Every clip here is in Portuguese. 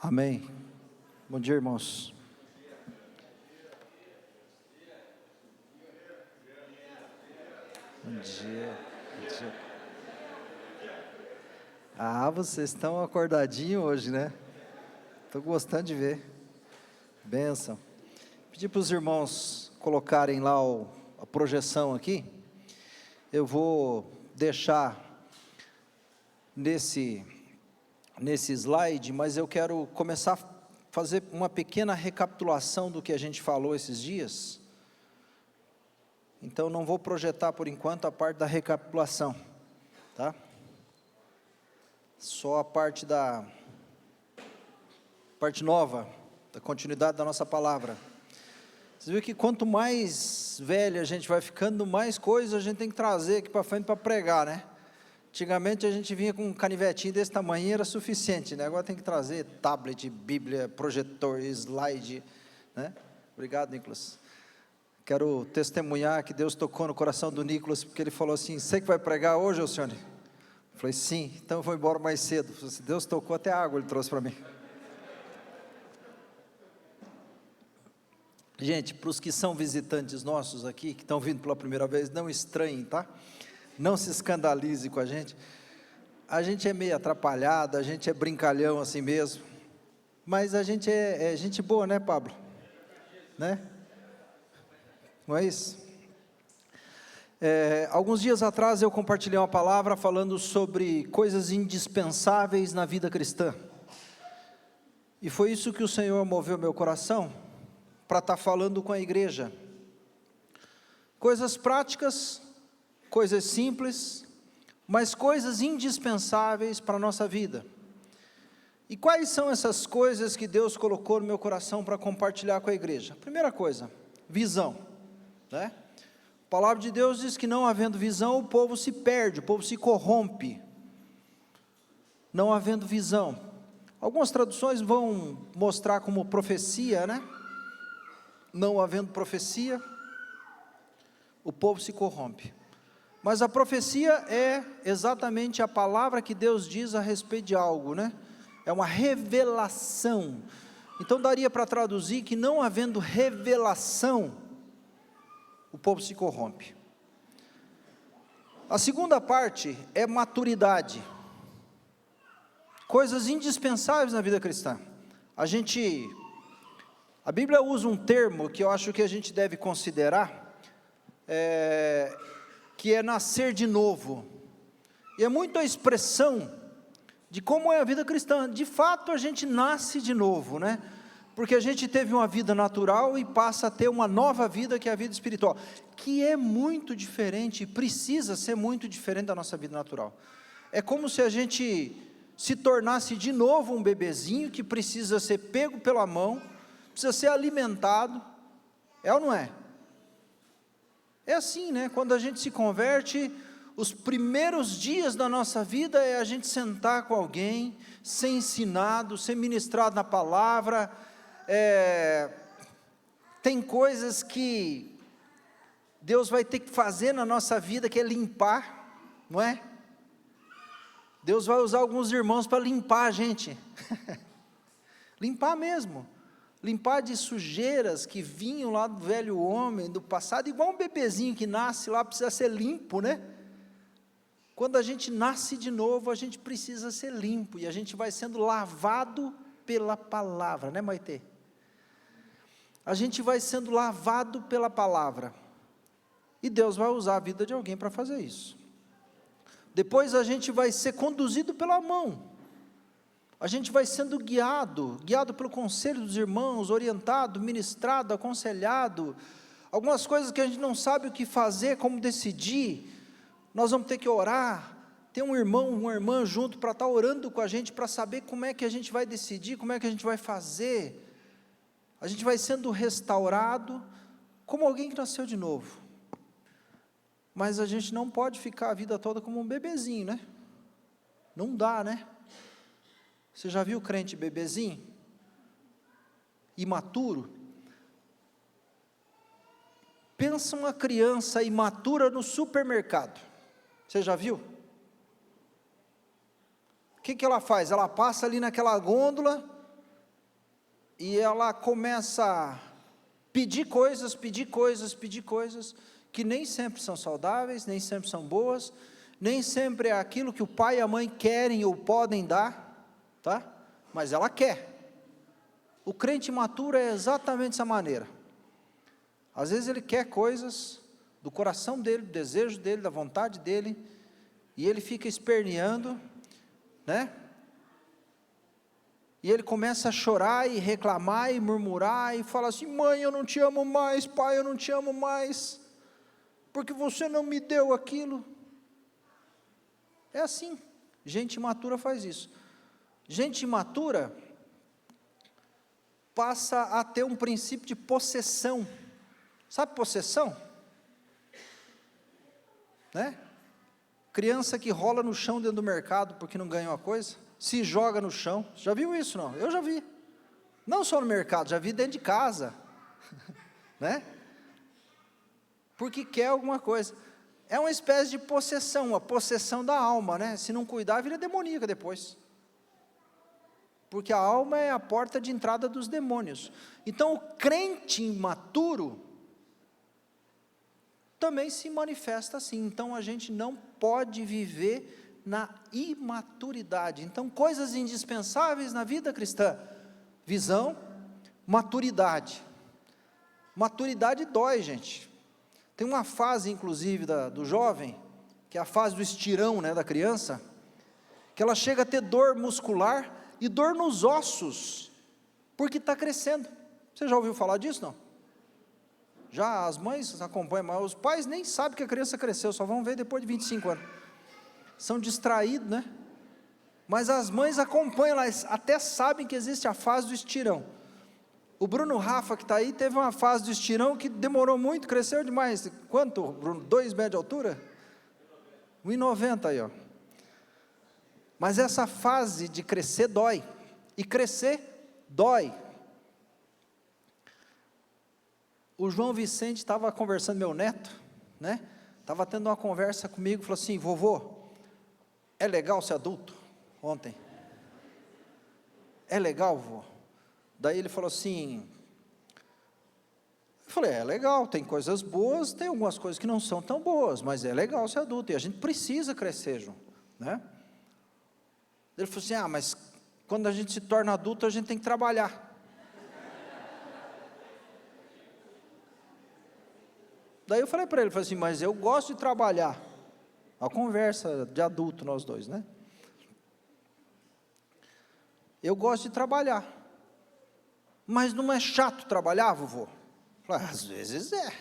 Amém. Bom dia, irmãos. Bom dia. Bom dia. Vocês estão acordadinhos hoje, né? Estou gostando de ver. Bênção. Pedi para os irmãos colocarem lá a projeção aqui. Eu vou deixar nesse slide, mas eu quero começar a fazer uma pequena recapitulação do que a gente falou esses dias. Então não vou projetar por enquanto a parte da recapitulação, tá? Só a parte nova, da continuidade da nossa palavra. Você viu que quanto mais velho a gente vai ficando, mais coisas a gente tem que trazer aqui para frente para pregar, né? Antigamente a gente vinha com um canivetinho desse tamanho, era suficiente, né? Agora tem que trazer tablet, bíblia, projetor, slide, né? Obrigado, Nicolas. Quero testemunhar que Deus tocou no coração do Nicolas, porque ele falou assim: você que vai pregar hoje, Alcione? Eu falei: sim, então eu vou embora mais cedo. Deus tocou, até água ele trouxe para mim. Gente, para os que são visitantes nossos aqui, que estão vindo pela primeira vez, não estranhem, tá? Não se escandalize com a gente é meio atrapalhado, a gente é brincalhão assim mesmo, mas a gente é gente boa, né, Pablo? Né? Não é isso? Alguns dias atrás eu compartilhei uma palavra falando sobre coisas indispensáveis na vida cristã, e foi isso que o Senhor moveu meu coração, para estar falando com a igreja, coisas práticas, coisas simples, mas coisas indispensáveis para a nossa vida. E quais são essas coisas que Deus colocou no meu coração para compartilhar com a igreja? Primeira coisa, visão, né? A palavra de Deus diz que não havendo visão, o povo se perde, o povo se corrompe, não havendo visão. Algumas traduções vão mostrar como profecia, né? Não havendo profecia, o povo se corrompe. Mas a profecia é exatamente a palavra que Deus diz a respeito de algo, né? É uma revelação. Então daria para traduzir que não havendo revelação, o povo se corrompe. A segunda parte é maturidade. Coisas indispensáveis na vida cristã. A Bíblia usa um termo que eu acho que a gente deve considerar, que é nascer de novo, e é muito a expressão de como é a vida cristã. De fato a gente nasce de novo, né? Porque a gente teve uma vida natural e passa a ter uma nova vida, que é a vida espiritual, que é muito diferente, precisa ser muito diferente da nossa vida natural. É como se a gente se tornasse de novo um bebezinho, que precisa ser pego pela mão, precisa ser alimentado, é ou não é? É assim, né? Quando a gente se converte, os primeiros dias da nossa vida é a gente sentar com alguém, ser ensinado, ser ministrado na palavra. Tem coisas que Deus vai ter que fazer na nossa vida, que é limpar, não é? Deus vai usar alguns irmãos para limpar a gente, limpar mesmo. Limpar de sujeiras que vinham lá do velho homem, do passado, igual um bebezinho que nasce lá, precisa ser limpo, né? Quando a gente nasce de novo, a gente precisa ser limpo, e a gente vai sendo lavado pela palavra, né, Maitê? A gente vai sendo lavado pela palavra, e Deus vai usar a vida de alguém para fazer isso. Depois a gente vai ser conduzido pela mão, a gente vai sendo guiado pelo conselho dos irmãos, orientado, ministrado, aconselhado. Algumas coisas que a gente não sabe o que fazer, como decidir, nós vamos ter que orar, ter um irmão, uma irmã junto para estar orando com a gente, para saber como é que a gente vai decidir, como é que a gente vai fazer. A gente vai sendo restaurado, como alguém que nasceu de novo. Mas a gente não pode ficar a vida toda como um bebezinho, né? Não dá, né? Você já viu crente bebezinho? Imaturo? Pensa uma criança imatura no supermercado. Você já viu? O que ela faz? Ela passa ali naquela gôndola, e ela começa a pedir coisas, que nem sempre são saudáveis, nem sempre são boas, nem sempre é aquilo que o pai e a mãe querem ou podem dar, tá? Mas ela quer. O crente imaturo é exatamente dessa maneira. Às vezes ele quer coisas do coração dele, do desejo dele, da vontade dele, e ele fica esperneando, né? E ele começa a chorar e reclamar e murmurar e fala assim: mãe, eu não te amo mais, pai, eu não te amo mais, porque você não me deu aquilo. É assim, gente imatura faz isso. Gente imatura passa a ter um princípio de possessão. Sabe possessão? Né? Criança que rola no chão dentro do mercado porque não ganha uma coisa, se joga no chão. Já viu isso não? Eu já vi. Não só no mercado, já vi dentro de casa. Né? Porque quer alguma coisa. É uma espécie de possessão, uma possessão da alma, né? Se não cuidar, vira demoníaca depois. Porque a alma é a porta de entrada dos demônios. Então o crente imaturo também se manifesta assim. Então a gente não pode viver na imaturidade. Então coisas indispensáveis na vida cristã: visão, maturidade. Maturidade dói, gente. Tem uma fase inclusive do jovem, que é a fase do estirão, né, da criança, que ela chega a ter dor muscular e dor nos ossos, porque está crescendo. Você já ouviu falar disso, não? Já as mães acompanham, mas os pais nem sabem que a criança cresceu, só vão ver depois de 25 anos. São distraídos, né? Mas as mães acompanham, elas até sabem que existe a fase do estirão. O Bruno Rafa, que está aí, teve uma fase do estirão que demorou muito, cresceu demais. Quanto, Bruno? 2 metros de altura? 1,90 aí, ó. Mas essa fase de crescer dói, e crescer dói. O João Vicente estava conversando, meu neto, né? Estava tendo uma conversa comigo, falou assim: vovô, é legal ser adulto? Ontem. É legal, vovô? Daí ele falou assim, eu falei: é legal, tem coisas boas, tem algumas coisas que não são tão boas, mas é legal ser adulto, e a gente precisa crescer, João, né? Ele falou assim: mas quando a gente se torna adulto, a gente tem que trabalhar. Daí eu falei para ele, falei assim: mas eu gosto de trabalhar. A conversa de adulto nós dois, né? Eu gosto de trabalhar. Mas não é chato trabalhar, vovô? Eu falei: às vezes é.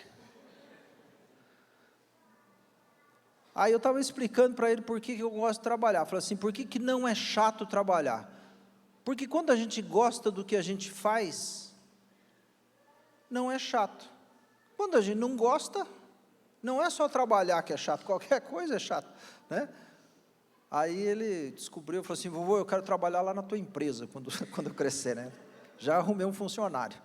Aí eu estava explicando para ele por que eu gosto de trabalhar. Eu falei assim: por que não é chato trabalhar? Porque quando a gente gosta do que a gente faz, não é chato. Quando a gente não gosta, não é só trabalhar que é chato, qualquer coisa é chato, né? Aí ele descobriu, falou assim: vovô, eu quero trabalhar lá na tua empresa, quando eu crescer, né? Já arrumei um funcionário.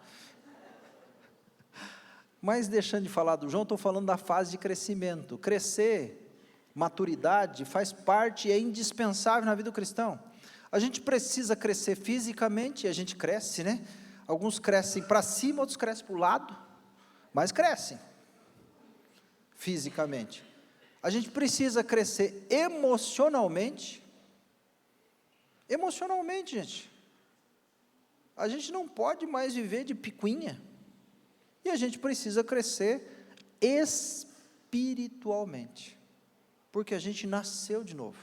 Mas deixando de falar do João, estou falando da fase de crescimento. Crescer, maturidade, faz parte, é indispensável na vida do cristão. A gente precisa crescer fisicamente, e a gente cresce, né? Alguns crescem para cima, outros crescem para o lado, mas crescem fisicamente. A gente precisa crescer emocionalmente. Emocionalmente, gente. A gente não pode mais viver de picuinha. E a gente precisa crescer espiritualmente, porque a gente nasceu de novo.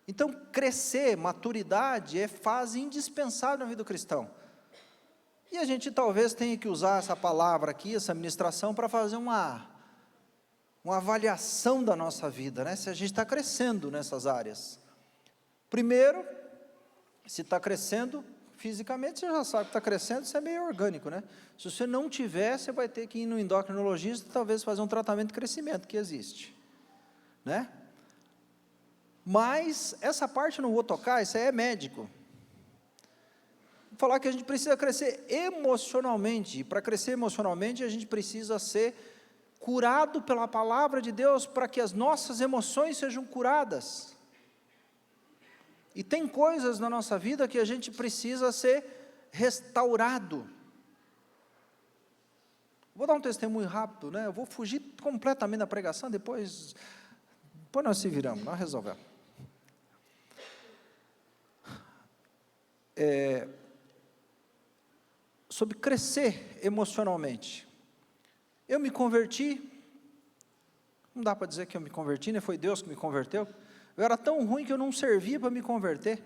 Então, crescer, maturidade, é fase indispensável na vida do cristão. E a gente talvez tenha que usar essa palavra aqui, essa ministração, para fazer uma avaliação da nossa vida, né? Se a gente está crescendo nessas áreas. Primeiro, se está crescendo fisicamente, você já sabe que está crescendo, isso é meio orgânico, né? Se você não tiver, você vai ter que ir no endocrinologista, talvez fazer um tratamento de crescimento, que existe, né? Mas, essa parte eu não vou tocar, isso aí é médico. Vou falar que a gente precisa crescer emocionalmente, e para crescer emocionalmente, a gente precisa ser curado pela palavra de Deus, para que as nossas emoções sejam curadas. E tem coisas na nossa vida que a gente precisa ser restaurado. Vou dar um testemunho rápido, né? Eu vou fugir completamente da pregação, depois nós se viramos, nós resolvemos. Sobre crescer emocionalmente. Eu me converti, não dá para dizer que eu me converti, né? Foi Deus que me converteu. Eu era tão ruim que eu não servia para me converter.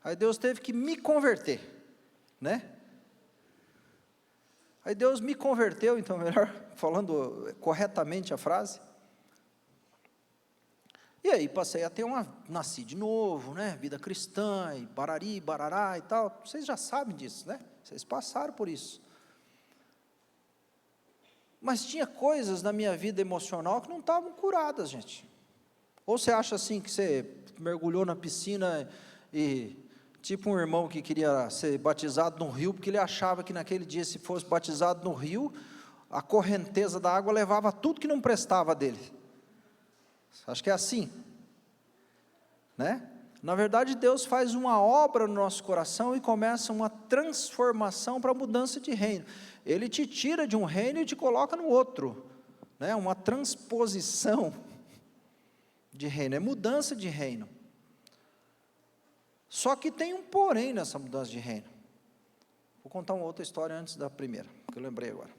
Aí Deus teve que me converter, né? Aí Deus me converteu, então melhor falando corretamente a frase. E aí passei a ter nasci de novo, né? Vida cristã, e barari, barará e tal. Vocês já sabem disso, né? Vocês passaram por isso. Mas tinha coisas na minha vida emocional que não estavam curadas, gente. Ou você acha assim que você mergulhou na piscina e, tipo um irmão que queria ser batizado no rio, porque ele achava que naquele dia, se fosse batizado no rio, a correnteza da água levava tudo que não prestava dele. Acho que é assim, né? Na verdade, Deus faz uma obra no nosso coração e começa uma transformação para a mudança de reino. Ele te tira de um reino e te coloca no outro, né? Uma transposição de reino, é mudança de reino. Só que tem um porém nessa mudança de reino. Vou contar uma outra história antes da primeira, que eu lembrei agora.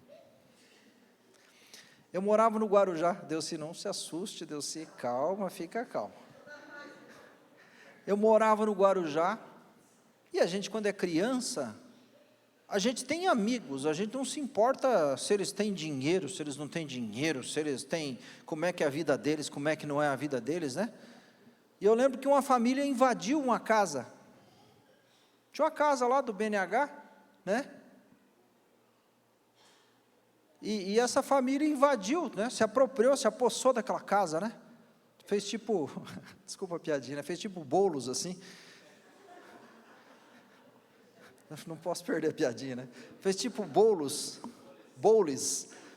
Eu morava no Guarujá, Deus, não se assuste, Deus, calma, fica calmo. Eu morava no Guarujá, e a gente, quando é criança, a gente tem amigos, a gente não se importa se eles têm dinheiro, se eles não têm dinheiro, se eles têm, como é que é a vida deles, como é que não é a vida deles, né? E eu lembro que uma família invadiu uma casa, tinha uma casa lá do BNH, né? E essa família invadiu, né? Se apropriou, se apossou daquela casa, né? Fez tipo, desculpa a piadinha, né? Fez tipo bolos assim. Não posso perder a piadinha, né? Fez tipo bowls,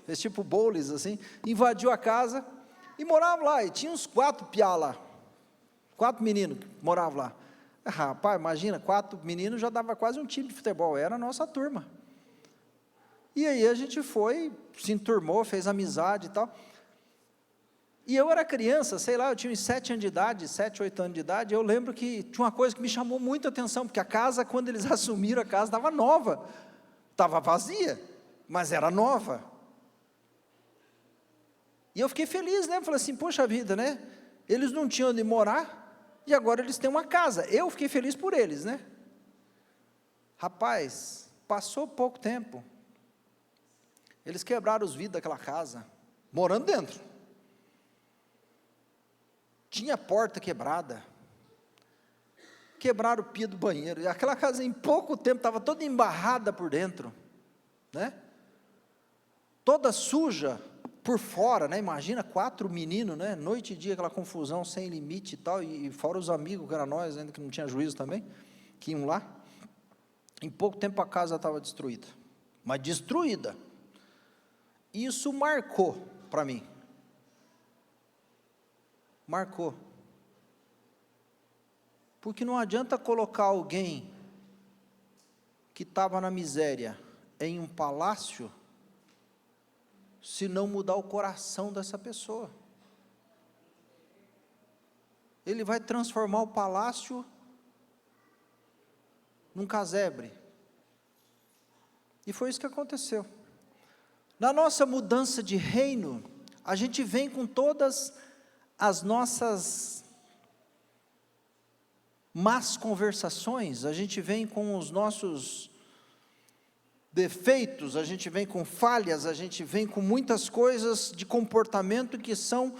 fez tipo bowls assim, invadiu a casa e morava lá, e tinha uns 4 piá lá, 4 meninos que moravam lá. Rapaz, imagina, 4 meninos já dava quase um time de futebol, era a nossa turma. E aí a gente foi, se enturmou, fez amizade e tal. E eu era criança, sei lá, eu tinha uns 7 anos de idade, 7, 8 anos de idade, eu lembro que tinha uma coisa que me chamou muito a atenção, porque a casa, quando eles assumiram a casa, estava nova, estava vazia, mas era nova. E eu fiquei feliz, né, falei assim, poxa vida, né, eles não tinham onde morar, e agora eles têm uma casa, eu fiquei feliz por eles, né. Rapaz, passou pouco tempo, eles quebraram os vidros daquela casa, morando dentro. Tinha porta quebrada, quebraram o pia do banheiro, e aquela casa em pouco tempo estava toda embarrada por dentro, né? Toda suja por fora, né? Imagina 4 meninos, né? Noite e dia, aquela confusão sem limite e tal, e fora os amigos que eram nós, ainda que não tinha juízo também, que iam lá. Em pouco tempo a casa estava destruída, mas destruída. Isso marcou para mim. Marcou. Porque não adianta colocar alguém que estava na miséria em um palácio, se não mudar o coração dessa pessoa. Ele vai transformar o palácio num casebre. E foi isso que aconteceu. Na nossa mudança de reino, a gente vem com todas as nossas más conversações, a gente vem com os nossos defeitos, a gente vem com falhas, a gente vem com muitas coisas de comportamento que são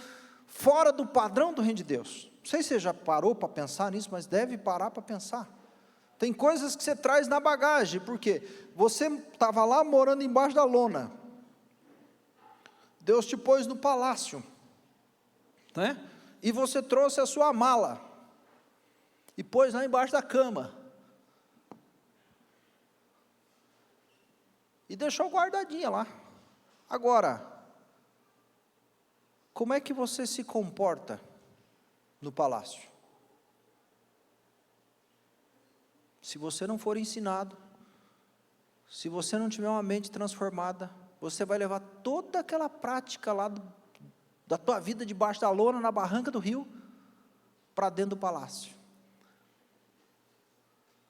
fora do padrão do reino de Deus. Não sei se você já parou para pensar nisso, mas deve parar para pensar. Tem coisas que você traz na bagagem, porque você estava lá morando embaixo da lona, Deus te pôs no palácio, né? E você trouxe a sua mala, e pôs lá embaixo da cama, e deixou guardadinha lá. Agora, como é que você se comporta no palácio? Se você não for ensinado, Se você não tiver uma mente transformada, você vai levar toda aquela prática lá da tua vida debaixo da lona, na barranca do rio, para dentro do palácio.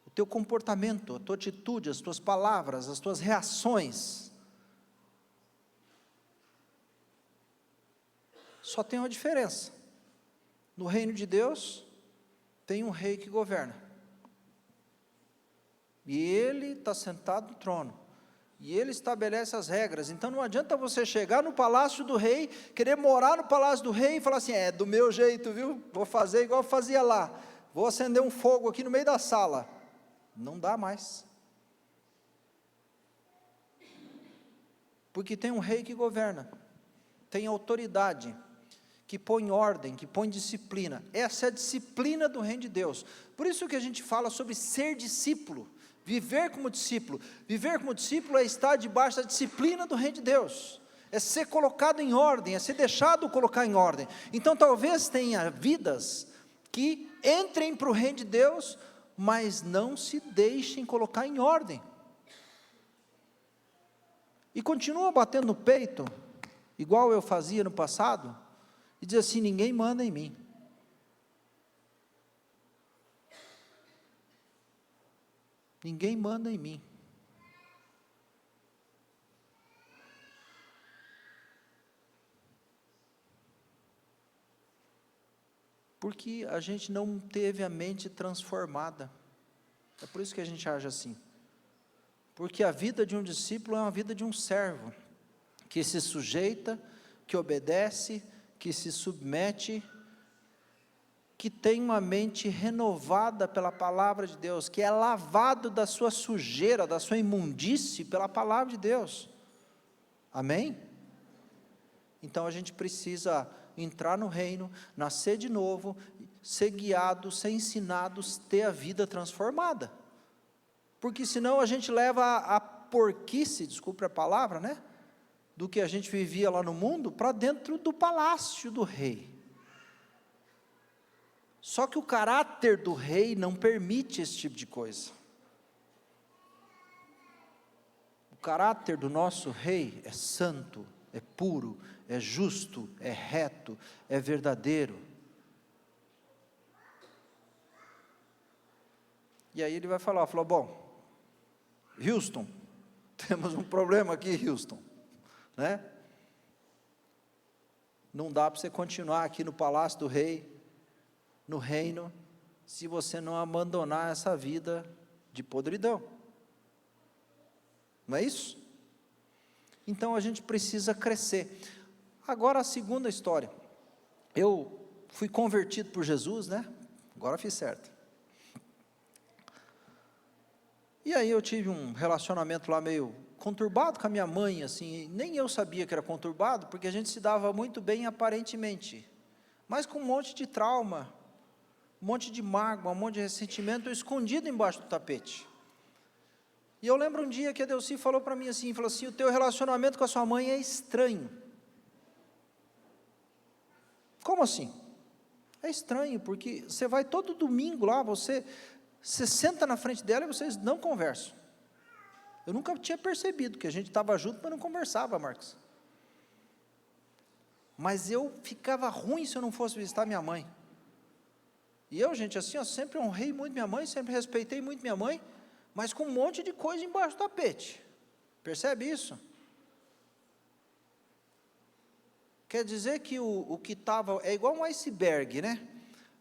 O teu comportamento, a tua atitude, as tuas palavras, as tuas reações, só tem uma diferença. No reino de Deus, tem um rei que governa. E ele está sentado no trono. E ele estabelece as regras. Então não adianta você chegar no palácio do rei, querer morar no palácio do rei e falar assim, é do meu jeito, viu? Vou fazer igual eu fazia lá. Vou acender um fogo aqui no meio da sala. Não dá mais. Porque tem um rei que governa. Tem autoridade, que põe ordem, que põe disciplina. Essa é a disciplina do reino de Deus. Por isso que a gente fala sobre ser discípulo. Viver como discípulo. Viver como discípulo é estar debaixo da disciplina do reino de Deus. É ser colocado em ordem, é ser deixado colocar em ordem. Então talvez tenha vidas que entrem para o reino de Deus, mas não se deixem colocar em ordem. E continuam batendo no peito, igual eu fazia no passado, e diz assim, ninguém manda em mim. Ninguém manda em mim. Porque a gente não teve a mente transformada. É por isso que a gente age assim. Porque a vida de um discípulo é uma vida de um servo, que se sujeita, que obedece, que se submete, que tem uma mente renovada pela palavra de Deus, que é lavado da sua sujeira, da sua imundície pela palavra de Deus. Amém? Então a gente precisa entrar no reino, nascer de novo, ser guiado, ser ensinado, ter a vida transformada. Porque senão a gente leva a porquice, desculpe a palavra, né? Do que a gente vivia lá no mundo, para dentro do palácio do rei. Só que o caráter do rei não permite esse tipo de coisa. O caráter do nosso rei é santo, é puro, é justo, é reto, é verdadeiro. E aí ele vai falar, bom, Houston, temos um problema aqui, Houston, né? Não dá para você continuar aqui no palácio do rei, no reino, se você não abandonar essa vida de podridão. Não é isso? Então a gente precisa crescer. Agora a segunda história. Eu fui convertido por Jesus, né? Agora fiz certo. E aí eu tive um relacionamento lá meio conturbado com a minha mãe, assim, nem eu sabia que era conturbado, porque a gente se dava muito bem aparentemente, mas com um monte de trauma, um monte de mágoa, um monte de ressentimento escondido embaixo do tapete. E eu lembro um dia que a Delcy falou para mim assim, falou assim, o teu relacionamento com a sua mãe é estranho. Como assim? É estranho, porque você vai todo domingo lá, você senta na frente dela e vocês não conversam. Eu nunca tinha percebido que a gente estava junto, mas não conversava, Marcos. Mas eu ficava ruim se eu não fosse visitar minha mãe. E eu, gente, assim, eu sempre honrei muito minha mãe, sempre respeitei muito minha mãe, mas com um monte de coisa embaixo do tapete. Percebe isso? Quer dizer que o que estava, é igual um iceberg, né?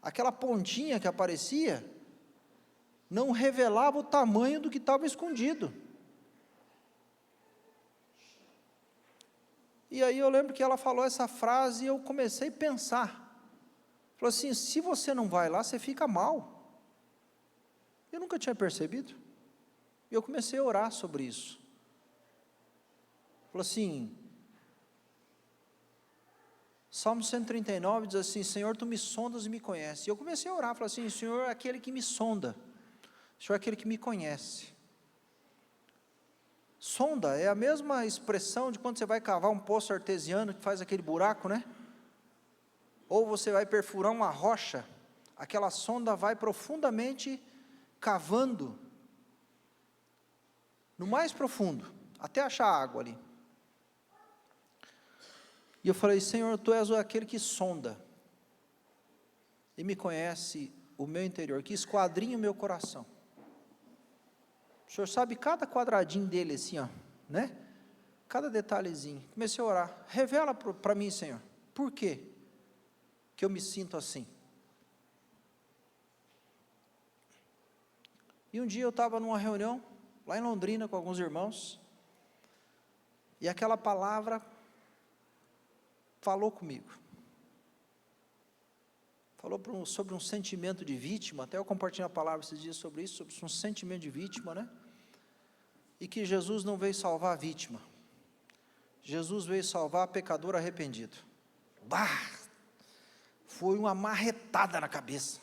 Aquela pontinha que aparecia, não revelava o tamanho do que estava escondido. E aí eu lembro que ela falou essa frase e eu comecei a pensar. Falou assim, se você não vai lá, você fica mal. Eu nunca tinha percebido. E eu comecei a orar sobre isso. Falou assim, Salmo 139 diz assim, Senhor, Tu me sondas e me conheces. E eu comecei a orar, falei assim, Senhor é aquele que me sonda. O Senhor é aquele que me conhece. Sonda é a mesma expressão de quando você vai cavar um poço artesiano que faz aquele buraco, né? Ou você vai perfurar uma rocha, aquela sonda vai profundamente cavando. no mais profundo, até achar água ali. E eu falei: Senhor, Tu és aquele que sonda, e me conhece o meu interior, que esquadrinha o meu coração. O Senhor sabe cada quadradinho dele assim, ó, né? Cada detalhezinho. Comecei a orar: revela para mim, Senhor, por quê que eu me sinto assim? E um dia eu estava numa reunião, lá em Londrina, com alguns irmãos, e aquela palavra falou comigo. Falou sobre um sentimento de vítima, até eu compartilhei a palavra esses dias sobre isso, sobre um sentimento de vítima, né? E que Jesus não veio salvar a vítima, Jesus veio salvar pecador arrependido. Bah! Foi uma marretada na cabeça.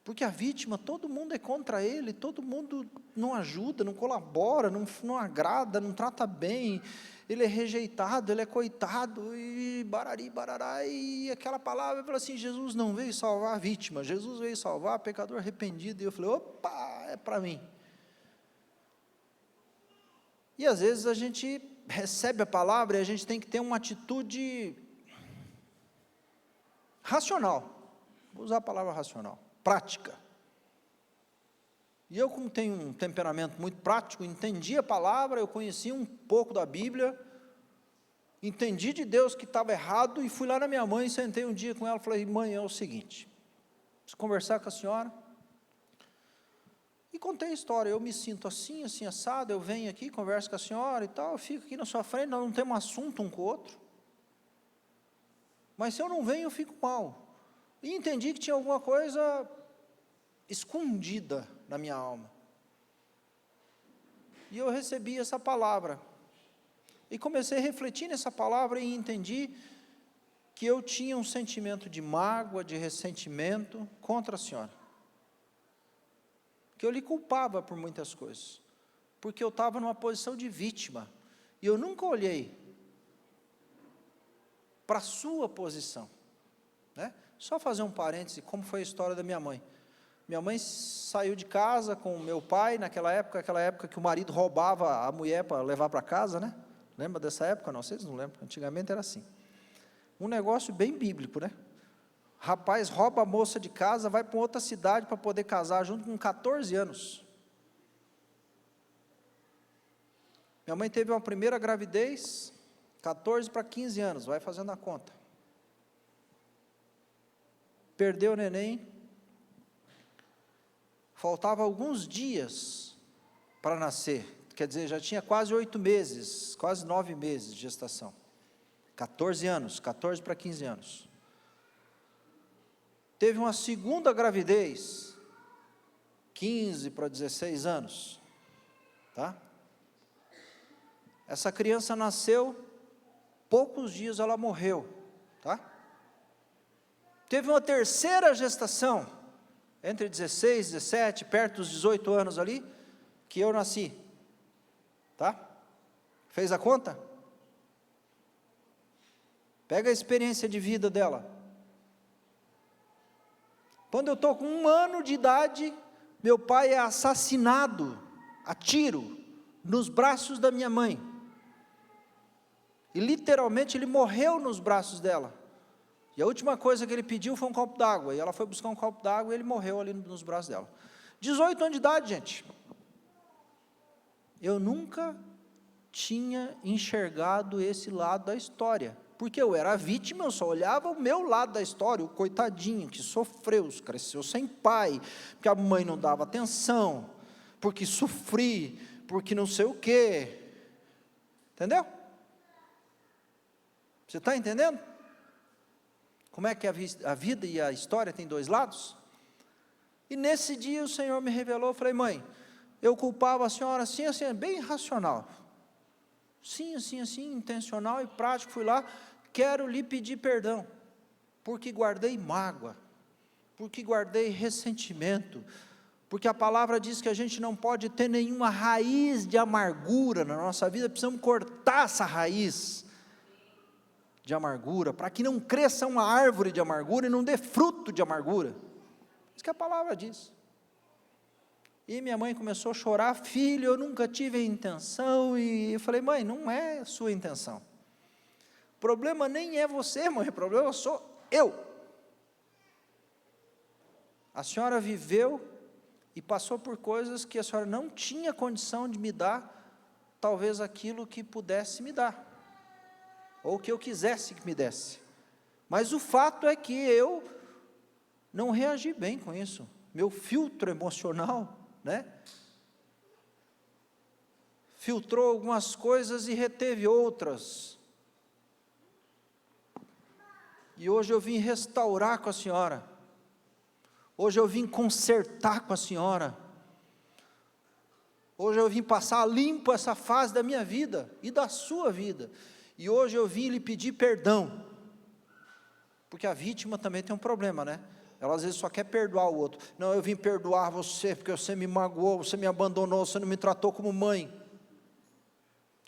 Porque a vítima, todo mundo é contra ele, todo mundo não ajuda, não colabora, não agrada, não trata bem, ele é rejeitado, ele é coitado, e barari, barará, e aquela palavra, eu falei assim: Jesus não veio salvar a vítima, Jesus veio salvar pecador arrependido. E eu falei: opa, é para mim. E às vezes a gente recebe a palavra e a gente tem que ter uma atitude racional, vou usar a palavra racional, prática. E eu, como tenho um temperamento muito prático, entendi a palavra, eu conheci um pouco da Bíblia, entendi de Deus que estava errado, e fui lá na minha mãe, sentei um dia com ela, falei: mãe, é o seguinte, preciso conversar com a senhora. E contei a história: eu me sinto assim, assim, assado, eu venho aqui, converso com a senhora e tal, eu fico aqui na sua frente, nós não temos assunto um com o outro, mas se eu não venho, eu fico mal. E entendi que tinha alguma coisa escondida na minha alma. E eu recebi essa palavra. E comecei a refletir nessa palavra e entendi que eu tinha um sentimento de mágoa, de ressentimento contra a senhora. Que eu lhe culpava por muitas coisas. Porque eu estava numa posição de vítima. E eu nunca olhei para a sua posição, né? Só fazer um parêntese, como foi a história da minha mãe. Minha mãe saiu de casa com meu pai, naquela época que o marido roubava a mulher para levar para casa, né? Lembra dessa época? Não, vocês não lembram, antigamente era assim. Um negócio bem bíblico, né? Rapaz rouba a moça de casa, vai para outra cidade para poder casar junto com 14 anos. Minha mãe teve uma primeira gravidez, 14 para 15 anos, vai fazendo a conta. Perdeu o neném, faltava alguns dias para nascer, quer dizer, já tinha quase 8 meses, quase 9 meses de gestação. 14 anos, 14 para 15 anos. Teve uma segunda gravidez, 15 para 16 anos, tá? Essa criança nasceu, poucos dias ela morreu, tá? Teve uma terceira gestação, entre 16, 17, perto dos 18 anos ali, que eu nasci, tá? Fez a conta? Pega a experiência de vida dela. Quando eu estou com 1 ano de idade, meu pai é assassinado a tiro nos braços da minha mãe. E literalmente ele morreu nos braços dela. E a última coisa que ele pediu foi um copo d'água. E ela foi buscar um copo d'água e ele morreu ali nos braços dela. 18 anos de idade, gente. Eu nunca tinha enxergado esse lado da história. Porque eu era vítima, eu só olhava o meu lado da história, o coitadinho que sofreu, cresceu sem pai, porque a mãe não dava atenção, porque sofri, porque não sei o quê. Entendeu? Você está entendendo? Como é que a vida e a história têm 2 lados? E nesse dia o Senhor me revelou, eu falei: mãe, eu culpava a senhora assim, assim, bem racional. Sim, assim, assim, intencional e prático, fui lá, quero lhe pedir perdão, porque guardei mágoa, porque guardei ressentimento, porque a palavra diz que a gente não pode ter nenhuma raiz de amargura na nossa vida, precisamos cortar essa raiz de amargura, para que não cresça uma árvore de amargura e não dê fruto de amargura. Isso que a palavra diz. E minha mãe começou a chorar, filho, eu nunca tive a intenção, e eu falei, mãe, não é a sua intenção. O problema nem é você, mãe, o problema sou eu. A senhora viveu e passou por coisas que a senhora não tinha condição de me dar, talvez aquilo que pudesse me dar, ou que eu quisesse que me desse. Mas o fato é que eu não reagi bem com isso. Meu filtro emocional, filtrou algumas coisas e reteve outras. E hoje eu vim restaurar com a senhora. Hoje eu vim consertar com a senhora. Hoje eu vim passar limpo essa fase da minha vida e da sua vida. E hoje eu vim lhe pedir perdão. Porque a vítima também tem um problema, Ela às vezes só quer perdoar o outro. Não, eu vim perdoar você, porque você me magoou, você me abandonou, você não me tratou como mãe.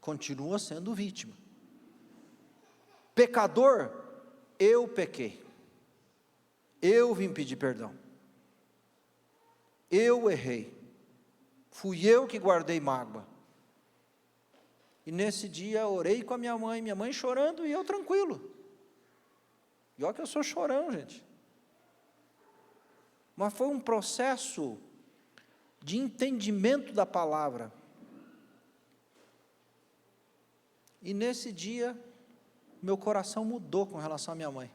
Continua sendo vítima. Pecador, eu pequei. Eu vim pedir perdão. Eu errei. Fui eu que guardei mágoa. E nesse dia orei com a minha mãe chorando e eu tranquilo. E olha que eu sou chorão, gente. Mas foi um processo de entendimento da palavra. E nesse dia, meu coração mudou com relação à minha mãe.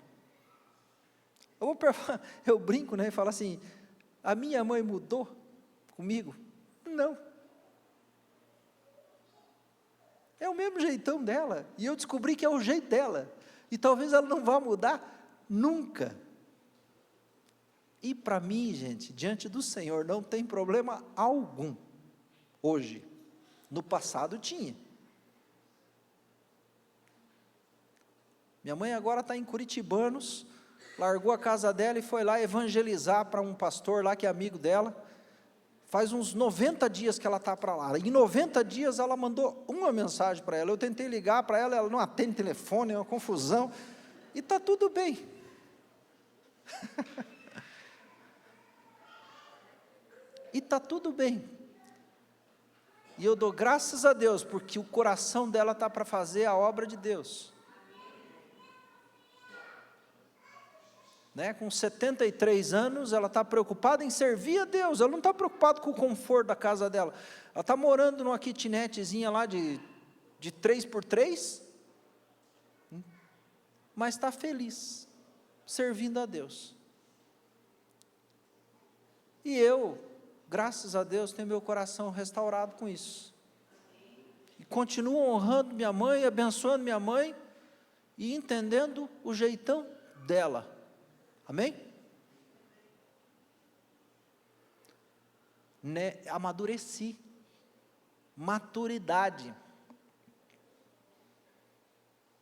Eu brinco, e falo assim, a minha mãe mudou comigo? Não. É o mesmo jeitão dela, e eu descobri que é o jeito dela, e talvez ela não vá mudar nunca. E para mim, gente, diante do Senhor, não tem problema algum, hoje. No passado tinha. Minha mãe agora está em Curitibanos, largou a casa dela e foi lá evangelizar para um pastor lá que é amigo dela. Faz uns 90 dias que ela está para lá. Em 90 dias ela mandou uma mensagem para ela. Eu tentei ligar para ela, ela não atende telefone, é uma confusão. E está tudo bem. E está tudo bem. E eu dou graças a Deus, porque o coração dela está para fazer a obra de Deus. Com 73 anos, ela está preocupada em servir a Deus, ela não está preocupada com o conforto da casa dela, ela está morando numa kitnetzinha lá de 3x3, mas está feliz, servindo a Deus. E eu, graças a Deus, tenho meu coração restaurado com isso, e continuo honrando minha mãe, abençoando minha mãe, e entendendo o jeitão dela. Amém? Amadureci. Maturidade.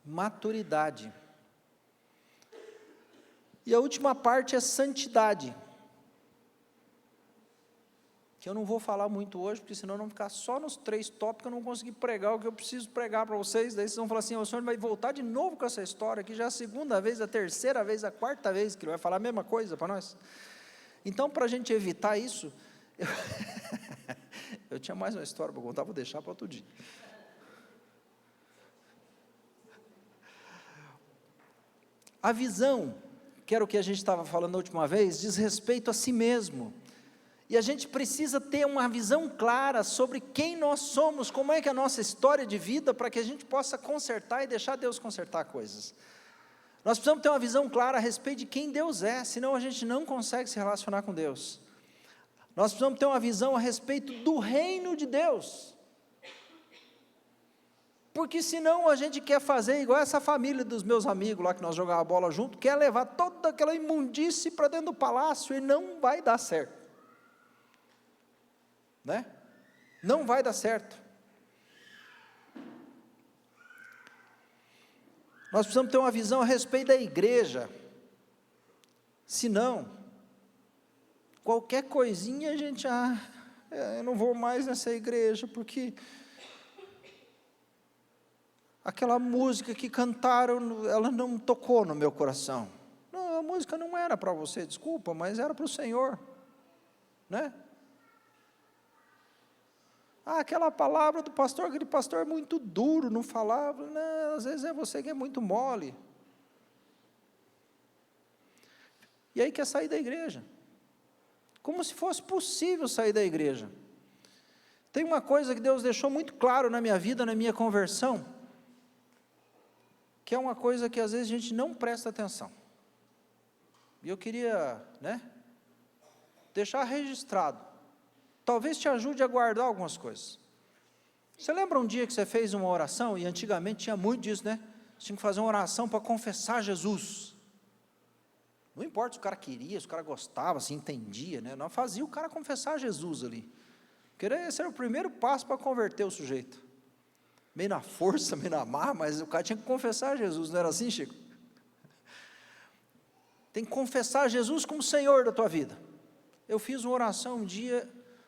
Maturidade. E a última parte é santidade. Que eu não vou falar muito hoje, porque senão eu não vou ficar só nos 3 tópicos, eu não consegui pregar o que eu preciso pregar para vocês, daí vocês vão falar assim, o senhor vai voltar de novo com essa história, que já é a segunda vez, a terceira vez, a quarta vez, que ele vai falar a mesma coisa para nós. Então, para a gente evitar isso, eu tinha mais uma história para contar, vou deixar para outro dia. A visão, que era o que a gente estava falando a última vez, diz respeito a si mesmo. E a gente precisa ter uma visão clara sobre quem nós somos, como é que é a nossa história de vida, para que a gente possa consertar e deixar Deus consertar coisas. Nós precisamos ter uma visão clara a respeito de quem Deus é, senão a gente não consegue se relacionar com Deus. Nós precisamos ter uma visão a respeito do reino de Deus. Porque senão a gente quer fazer igual essa família dos meus amigos lá, que nós jogávamos bola junto, quer levar toda aquela imundície para dentro do palácio e não vai dar certo. Não vai dar certo. Nós precisamos ter uma visão a respeito da igreja. Senão, qualquer coisinha a gente, eu não vou mais nessa igreja, porque aquela música que cantaram, ela não tocou no meu coração. Não, a música não era para você, desculpa, mas era para o Senhor, Aquela palavra do pastor, aquele pastor é muito duro, não falava. Não, às vezes é você que é muito mole. E aí quer sair da igreja. Como se fosse possível sair da igreja. Tem uma coisa que Deus deixou muito claro na minha vida, na minha conversão, que é uma coisa que às vezes a gente não presta atenção. E eu queria, deixar registrado. Talvez te ajude a guardar algumas coisas. Você lembra um dia que você fez uma oração, e antigamente tinha muito disso, Você tinha que fazer uma oração para confessar Jesus. Não importa se o cara queria, se o cara gostava, se entendia, Não fazia o cara confessar Jesus ali. Porque esse era o primeiro passo para converter o sujeito. Meio na força, meio na marra, mas o cara tinha que confessar Jesus, não era assim, Chico? Tem que confessar Jesus como Senhor da tua vida. Eu fiz uma oração um dia,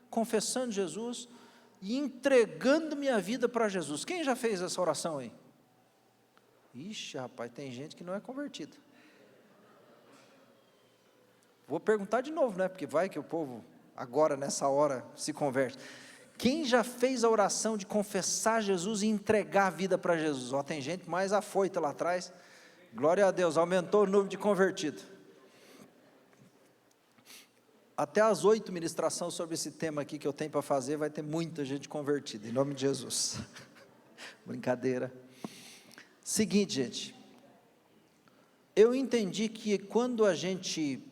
confessando Jesus e entregando minha vida para Jesus. Quem já fez essa oração aí? Ixi, rapaz, tem gente que não é convertida. Vou perguntar de novo, Porque vai que o povo, agora, nessa hora, se converte. Quem já fez a oração de confessar Jesus e entregar a vida para Jesus? Tem gente mais afoita lá atrás. Glória a Deus, aumentou o número de convertidos. Até às 8 ministrações sobre esse tema aqui que eu tenho para fazer, vai ter muita gente convertida, em nome de Jesus. Brincadeira. Seguinte, gente, eu entendi que quando a gente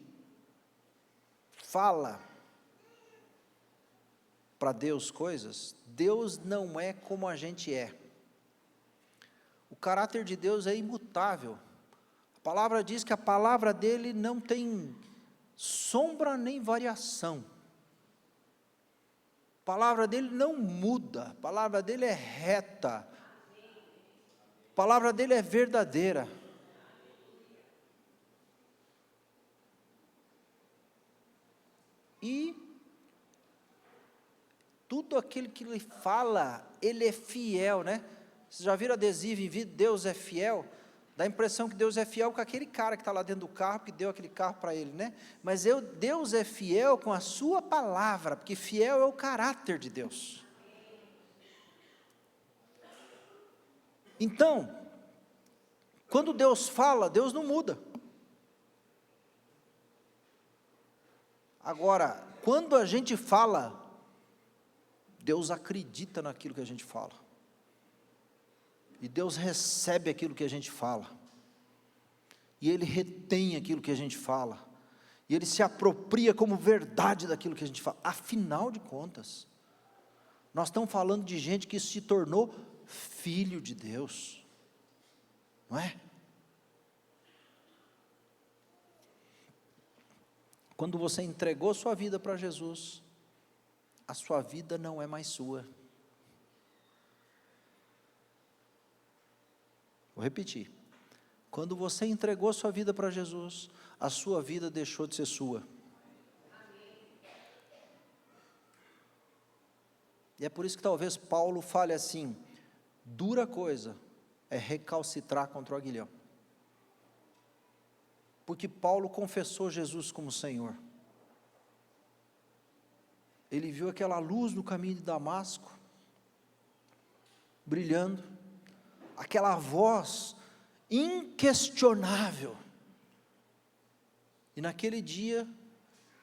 fala para Deus coisas, Deus não é como a gente é. O caráter de Deus é imutável. A palavra diz que a palavra dele não tem sombra nem variação. A palavra dele não muda, a palavra dele é reta, a palavra dele é verdadeira. E tudo aquilo que ele fala, ele é fiel, Vocês já viram adesivo em vidro, Deus é fiel? Dá a impressão que Deus é fiel com aquele cara que está lá dentro do carro, que deu aquele carro para ele, Mas Deus é fiel com a sua palavra, porque fiel é o caráter de Deus. Então, quando Deus fala, Deus não muda. Agora, quando a gente fala, Deus acredita naquilo que a gente fala. E Deus recebe aquilo que a gente fala. E Ele retém aquilo que a gente fala. E Ele se apropria como verdade daquilo que a gente fala. Afinal de contas, nós estamos falando de gente que se tornou filho de Deus. Não é? Quando você entregou sua vida para Jesus, a sua vida não é mais sua. Vou repetir. Quando você entregou sua vida para Jesus, a sua vida deixou de ser sua. E é por isso que talvez Paulo fale assim: dura coisa é recalcitrar contra o aguilhão. Porque Paulo confessou Jesus como Senhor. Ele viu aquela luz no caminho de Damasco, brilhando, aquela voz inquestionável. E naquele dia,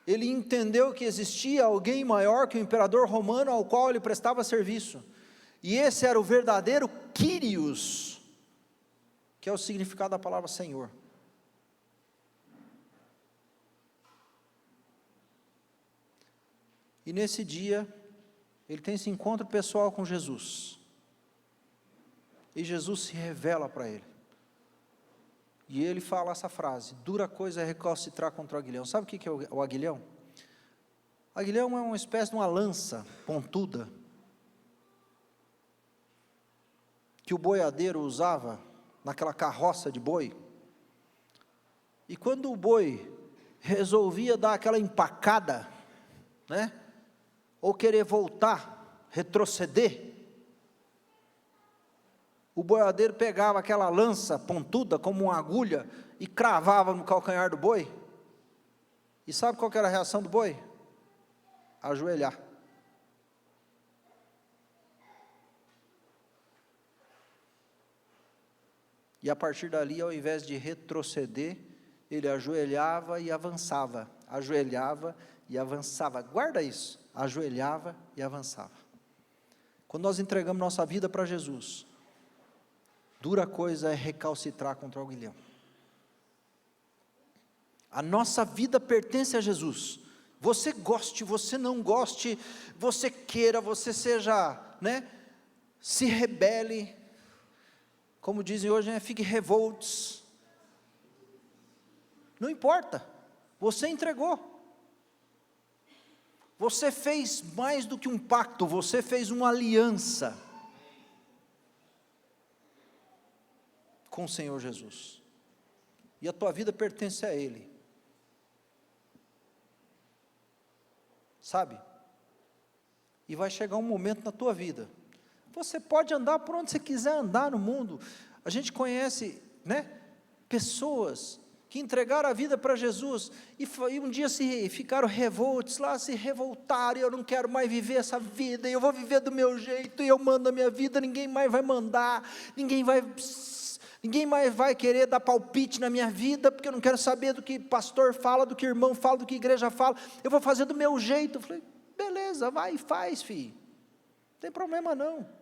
ele entendeu que existia alguém maior que o imperador romano ao qual ele prestava serviço. E esse era o verdadeiro Kyrios, que é o significado da palavra Senhor. E nesse dia, ele tem esse encontro pessoal com Jesus. E Jesus se revela para ele. E ele fala essa frase: dura coisa é recalcitrar contra o aguilhão. Sabe o que é o aguilhão? O aguilhão é uma espécie de uma lança pontuda, que o boiadeiro usava naquela carroça de boi. E quando o boi resolvia dar aquela empacada, ou querer voltar, retroceder, o boiadeiro pegava aquela lança pontuda, como uma agulha, e cravava no calcanhar do boi. E sabe qual que era a reação do boi? Ajoelhar. E a partir dali, ao invés de retroceder, ele ajoelhava e avançava, ajoelhava e avançava. Guarda isso, ajoelhava e avançava. Quando nós entregamos nossa vida para Jesus, dura coisa é recalcitrar contra o aguilhão. A nossa vida pertence a Jesus. Você goste, você não goste, você queira, você seja, se rebele, como dizem hoje, fique revoltos. Não importa, você entregou. Você fez mais do que um pacto, você fez uma aliança com o Senhor Jesus. E a tua vida pertence a Ele. Sabe? E vai chegar um momento na tua vida, você pode andar por onde você quiser andar no mundo. A gente conhece, pessoas que entregaram a vida para Jesus, e um dia ficaram revoltos lá, se revoltaram, eu não quero mais viver essa vida, eu vou viver do meu jeito, e eu mando a minha vida, ninguém mais vai mandar, ninguém mais vai querer dar palpite na minha vida, porque eu não quero saber do que pastor fala, do que irmão fala, do que igreja fala, eu vou fazer do meu jeito. Eu falei, beleza, vai e faz, filho, não tem problema não.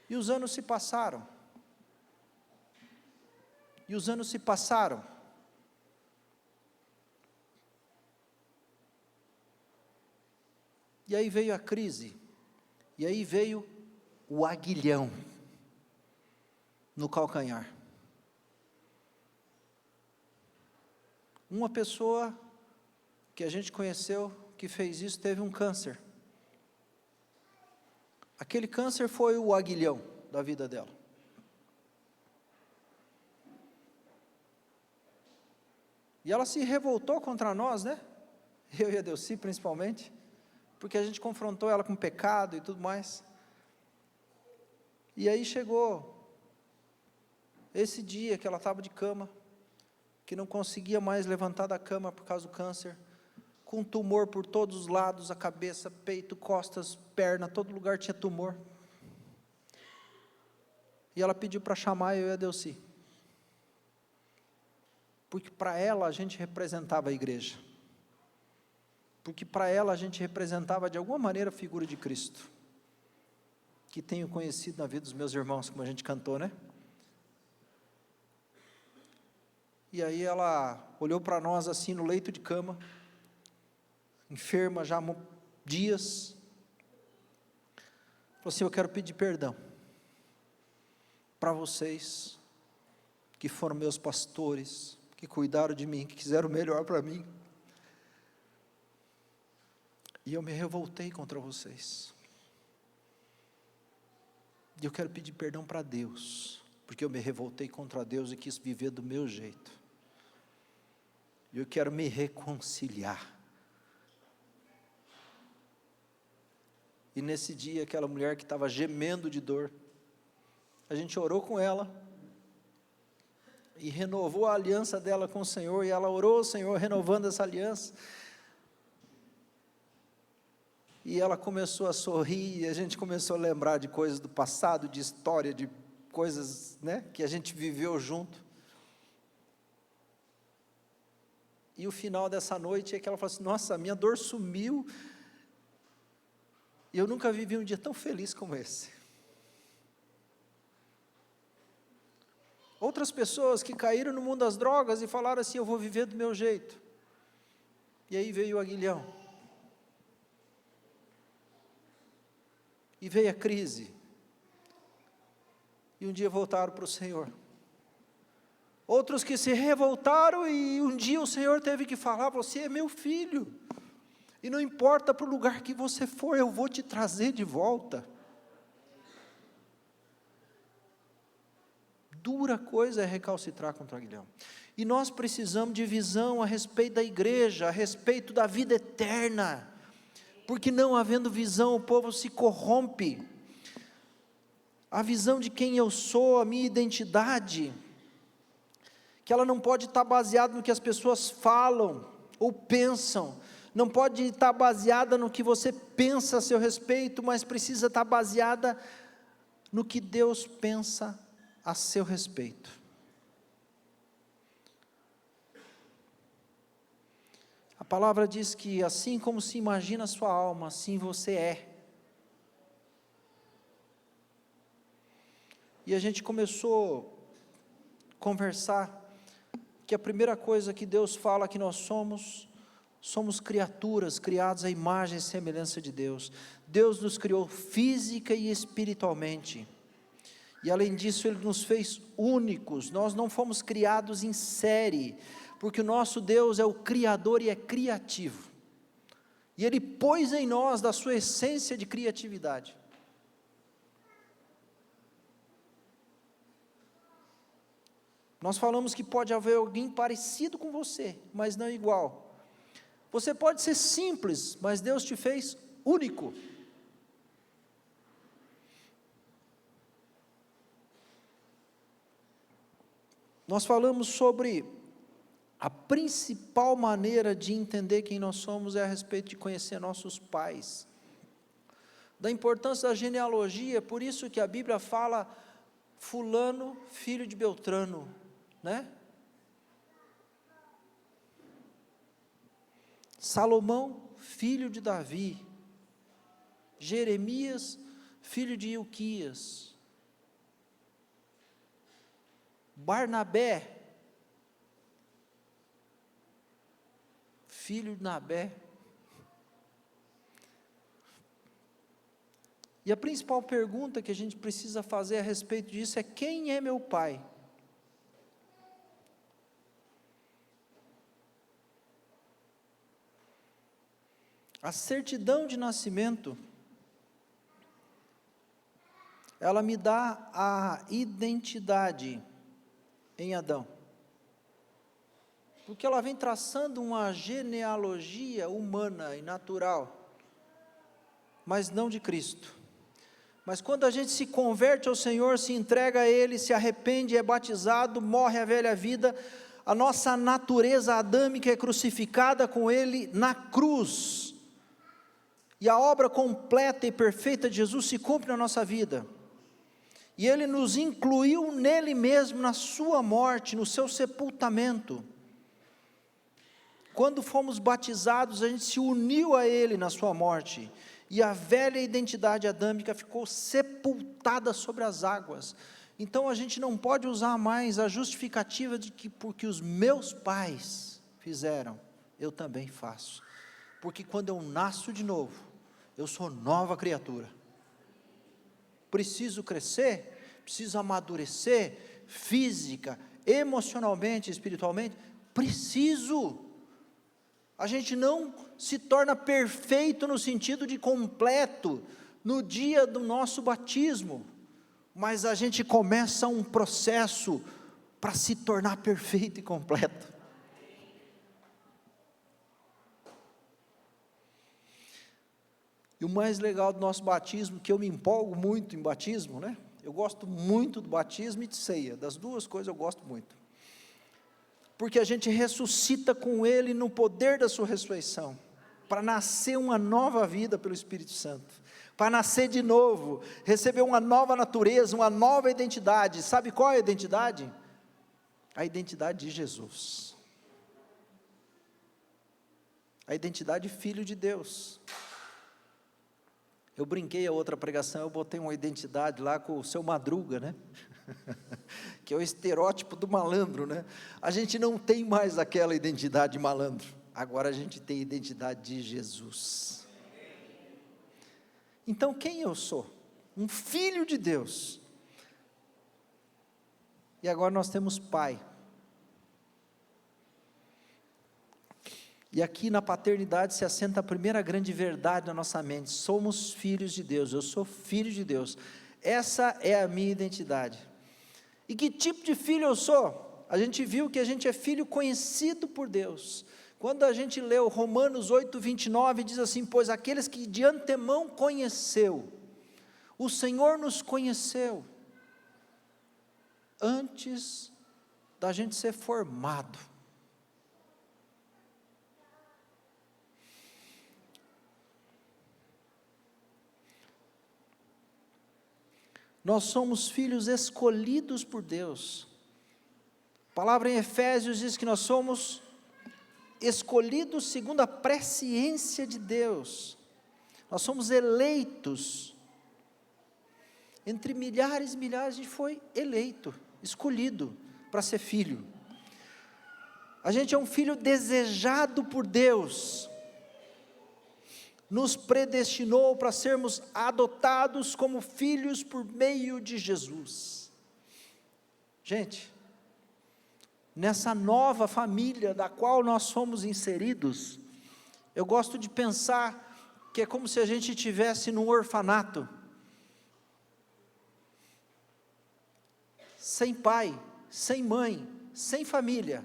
E os anos se passaram, e aí veio a crise, e aí veio o aguilhão no calcanhar. Uma pessoa que a gente conheceu, que fez isso, teve um câncer. Aquele câncer foi o aguilhão da vida dela. E ela se revoltou contra nós, eu e a Delcy principalmente, porque a gente confrontou ela com pecado e tudo mais. E aí chegou esse dia que ela estava de cama, que não conseguia mais levantar da cama por causa do câncer, com tumor por todos os lados, a cabeça, peito, costas, perna, todo lugar tinha tumor. E ela pediu para chamar eu e a Delcy, porque para ela a gente representava a igreja, porque para ela a gente representava de alguma maneira a figura de Cristo, que tenho conhecido na vida dos meus irmãos, como a gente cantou, E aí ela olhou para nós assim no leito de cama, enferma já há dias, falou assim, eu quero pedir perdão para vocês, que foram meus pastores, que cuidaram de mim, que quiseram o melhor para mim, e eu me revoltei contra vocês, e eu quero pedir perdão para Deus, porque eu me revoltei contra Deus e quis viver do meu jeito, e eu quero me reconciliar. E nesse dia, aquela mulher que estava gemendo de dor, a gente orou com ela, e renovou a aliança dela com o Senhor, e ela orou ao Senhor, renovando essa aliança, e ela começou a sorrir, e a gente começou a lembrar de coisas do passado, de história, de coisas, que a gente viveu junto. E o final dessa noite é que ela falou assim, nossa, a minha dor sumiu, e eu nunca vivi um dia tão feliz como esse. Outras pessoas que caíram no mundo das drogas e falaram assim, eu vou viver do meu jeito. E aí veio o aguilhão. E veio a crise. E um dia voltaram para o Senhor. Outros que se revoltaram e um dia o Senhor teve que falar, você é meu filho. E não importa para o lugar que você for, eu vou te trazer de volta. Dura coisa é recalcitrar contra o aguilhão. E nós precisamos de visão a respeito da igreja, a respeito da vida eterna. Porque não havendo visão, o povo se corrompe. A visão de quem eu sou, a minha identidade, que ela não pode estar baseada no que as pessoas falam ou pensam, não pode estar baseada no que você pensa a seu respeito, mas precisa estar baseada no que Deus pensa a seu respeito. A palavra diz que assim como se imagina a sua alma, assim você é. E a gente começou a conversar que a primeira coisa que Deus fala que nós somos criaturas criadas à imagem e semelhança de Deus. Deus nos criou física e espiritualmente. E além disso, Ele nos fez únicos. Nós não fomos criados em série, porque o nosso Deus é o Criador e é criativo. E Ele pôs em nós da sua essência de criatividade. Nós falamos que pode haver alguém parecido com você, mas não igual. Você pode ser simples, mas Deus te fez único. Nós falamos sobre a principal maneira de entender quem nós somos é a respeito de conhecer nossos pais. Da importância da genealogia, por isso que a Bíblia fala fulano, filho de Beltrano, né? Salomão, filho de Davi. Jeremias, filho de Ilquias. Barnabé, filho de Nabé. E a principal pergunta que a gente precisa fazer a respeito disso é: quem é meu pai? A certidão de nascimento, ela me dá a identidade em Adão, porque ela vem traçando uma genealogia humana e natural, mas não de Cristo. Mas quando a gente se converte ao Senhor, se entrega a Ele, se arrepende, é batizado, morre a velha vida, a nossa natureza adâmica é crucificada com Ele na cruz, e a obra completa e perfeita de Jesus se cumpre na nossa vida, e Ele nos incluiu nele mesmo, na sua morte, no seu sepultamento. Quando fomos batizados, a gente se uniu a Ele na sua morte, e a velha identidade adâmica ficou sepultada sobre as águas. Então a gente não pode usar mais a justificativa de que porque os meus pais fizeram, eu também faço. Porque quando eu nasço de novo, eu sou nova criatura. Preciso crescer, preciso amadurecer, física, emocionalmente, espiritualmente, preciso. A gente não se torna perfeito no sentido de completo no dia do nosso batismo, mas a gente começa um processo para se tornar perfeito e completo. E o mais legal do nosso batismo, que eu me empolgo muito em batismo, né? Eu gosto muito do batismo e de ceia, das duas coisas eu gosto muito. Porque a gente ressuscita com Ele no poder da sua ressurreição, para nascer uma nova vida pelo Espírito Santo, para nascer de novo, receber uma nova natureza, uma nova identidade. Sabe qual é a identidade? A identidade de Jesus, a identidade de Filho de Deus. Eu brinquei a outra pregação, eu botei uma identidade lá com o seu Madruga, né? Que é o estereótipo do malandro, né? A gente não tem mais aquela identidade de malandro, agora a gente tem a identidade de Jesus. Então quem eu sou? Um filho de Deus. E agora nós temos pai. E aqui na paternidade se assenta a primeira grande verdade na nossa mente: somos filhos de Deus, eu sou filho de Deus, essa é a minha identidade. E que tipo de filho eu sou? A gente viu que a gente é filho conhecido por Deus. Quando a gente leu Romanos 8:29, diz assim: pois aqueles que de antemão conheceu, o Senhor nos conheceu, antes da gente ser formado. Nós somos filhos escolhidos por Deus. A palavra em Efésios diz que nós somos escolhidos segundo a presciência de Deus. Nós somos eleitos. Entre milhares e milhares a gente foi eleito, escolhido para ser filho. A gente é um filho desejado por Deus. Nos predestinou para sermos adotados como filhos por meio de Jesus. Gente, nessa nova família da qual nós fomos inseridos, eu gosto de pensar que é como se a gente estivesse num orfanato, sem pai, sem mãe, sem família,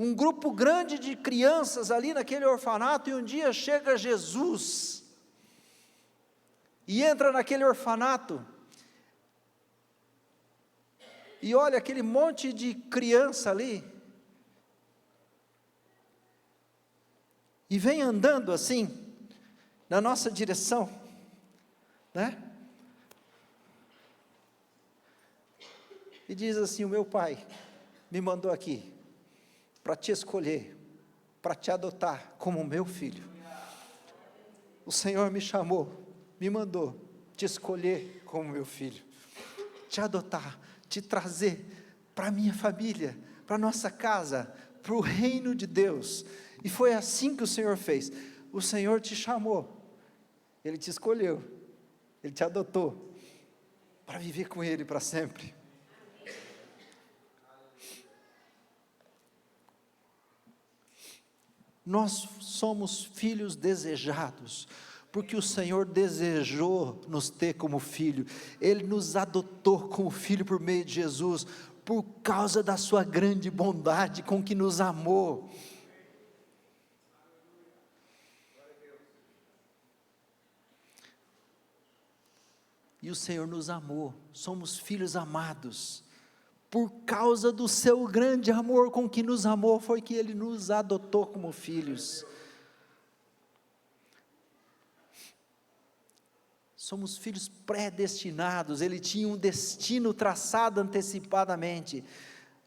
um grupo grande de crianças ali naquele orfanato, e um dia chega Jesus, e entra naquele orfanato, e olha aquele monte de criança ali, e vem andando assim, na nossa direção, né? E diz assim: o meu pai me mandou aqui, para te escolher, para te adotar como meu filho. O Senhor me chamou, me mandou te escolher como meu filho, te adotar, te trazer para a minha família, para a nossa casa, para o reino de Deus. E foi assim que o Senhor fez. O Senhor te chamou, Ele te escolheu, Ele te adotou, para viver com Ele para sempre. Nós somos filhos desejados, porque o Senhor desejou nos ter como filho, Ele nos adotou como filho por meio de Jesus, por causa da sua grande bondade com que nos amou. E o Senhor nos amou, somos filhos amados, por causa do seu grande amor com que nos amou, foi que Ele nos adotou como filhos. Somos filhos predestinados, Ele tinha um destino traçado antecipadamente,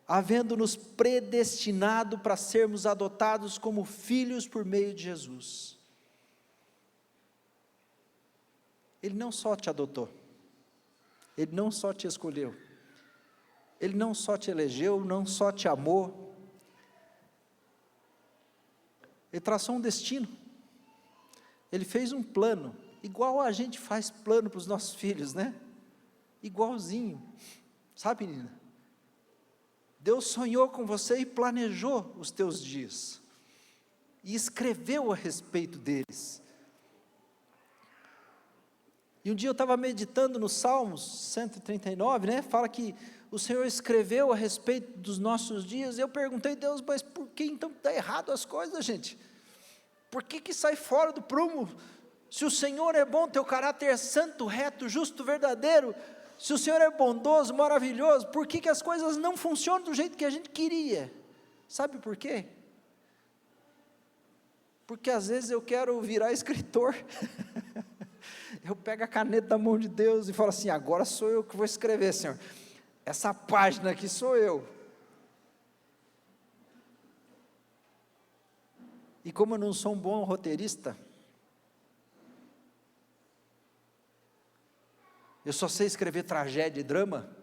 havendo-nos predestinado para sermos adotados como filhos por meio de Jesus. Ele não só te adotou, Ele não só te escolheu, Ele não só te elegeu, não só te amou, Ele traçou um destino, Ele fez um plano, igual a gente faz plano para os nossos filhos, né? Igualzinho, sabe, menina? Deus sonhou com você e planejou os teus dias, e escreveu a respeito deles. E um dia eu estava meditando no Salmos 139, né? Fala que o Senhor escreveu a respeito dos nossos dias, e eu perguntei a Deus, mas por que então está errado as coisas, gente? Por que sai fora do prumo? Se o Senhor é bom, teu caráter é santo, reto, justo, verdadeiro, se o Senhor é bondoso, maravilhoso, por que as coisas não funcionam do jeito que a gente queria? Sabe por quê? Porque às vezes eu quero virar escritor, eu pego a caneta da mão de Deus e falo assim: agora sou eu que vou escrever, Senhor, essa página aqui sou eu. E como eu não sou um bom roteirista, eu só sei escrever tragédia e drama,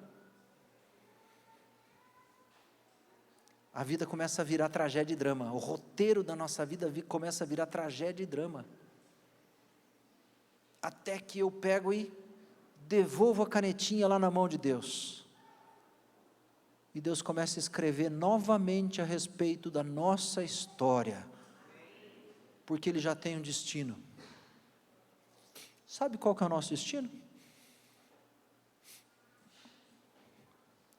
a vida começa a virar tragédia e drama, o roteiro da nossa vida começa a virar tragédia e drama, até que eu pego e devolvo a canetinha lá na mão de Deus, e Deus começa a escrever novamente a respeito da nossa história, porque Ele já tem um destino. Sabe qual que é o nosso destino?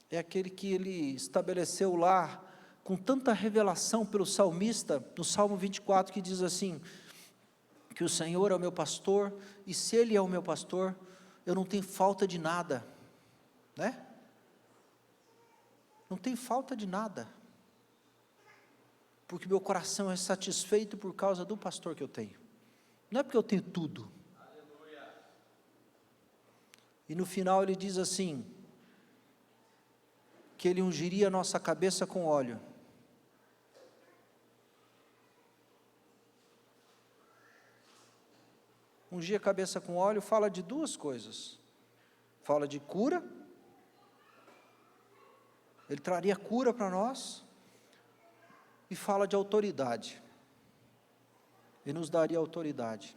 É aquele que Ele estabeleceu lá, com tanta revelação pelo salmista, no Salmo 24, que diz assim, que o Senhor é o meu pastor, e se Ele é o meu pastor, eu não tenho falta de nada, né? Não tem falta de nada, porque meu coração é satisfeito por causa do pastor que eu tenho, não é porque eu tenho tudo. E no final ele diz assim, que ele ungiria a nossa cabeça com óleo. Ungir a cabeça com óleo fala de duas coisas. Fala de cura, ele traria cura para nós, e fala de autoridade, ele nos daria autoridade.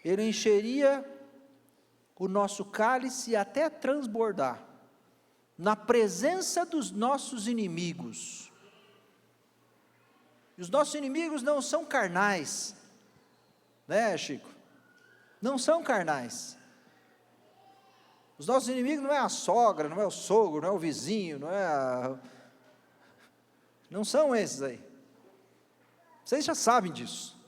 Ele encheria o nosso cálice até transbordar, na presença dos nossos inimigos. E os nossos inimigos não são carnais, né, Chico? Não são carnais. Os nossos inimigos não é a sogra, não é o sogro, não é o vizinho, não são esses aí. Vocês já sabem disso.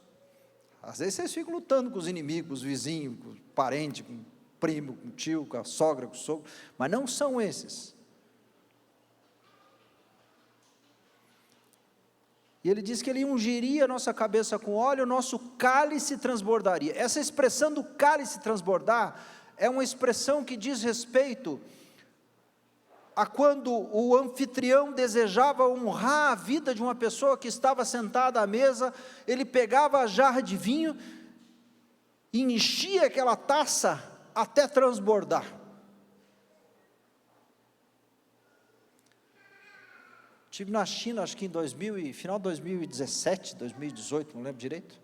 Às vezes vocês ficam lutando com os inimigos, com os vizinhos, com o parente, com o primo, com o tio, com a sogra, com o sogro, mas não são esses. E ele diz que ele ungiria a nossa cabeça com óleo, o nosso cálice transbordaria. Essa expressão do cálice transbordar é uma expressão que diz respeito a quando o anfitrião desejava honrar a vida de uma pessoa que estava sentada à mesa, ele pegava a jarra de vinho e enchia aquela taça até transbordar. Estive na China, acho que final de 2017, 2018, não lembro direito.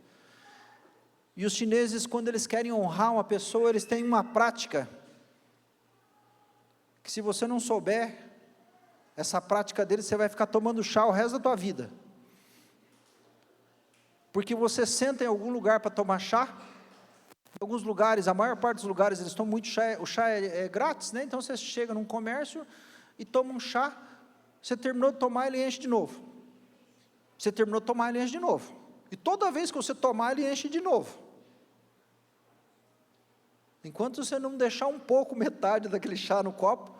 E os chineses, quando eles querem honrar uma pessoa, eles têm uma prática, que se você não souber, essa prática deles, você vai ficar tomando chá o resto da tua vida. Porque você senta em algum lugar para tomar chá, em alguns lugares, a maior parte dos lugares, eles tomam muito chá, o chá é grátis, né? Então você chega num comércio e toma um chá, você terminou de tomar, ele enche de novo. Você terminou de tomar, ele enche de novo. E toda vez que você tomar, ele enche de novo. Enquanto você não deixar um pouco, metade daquele chá no copo,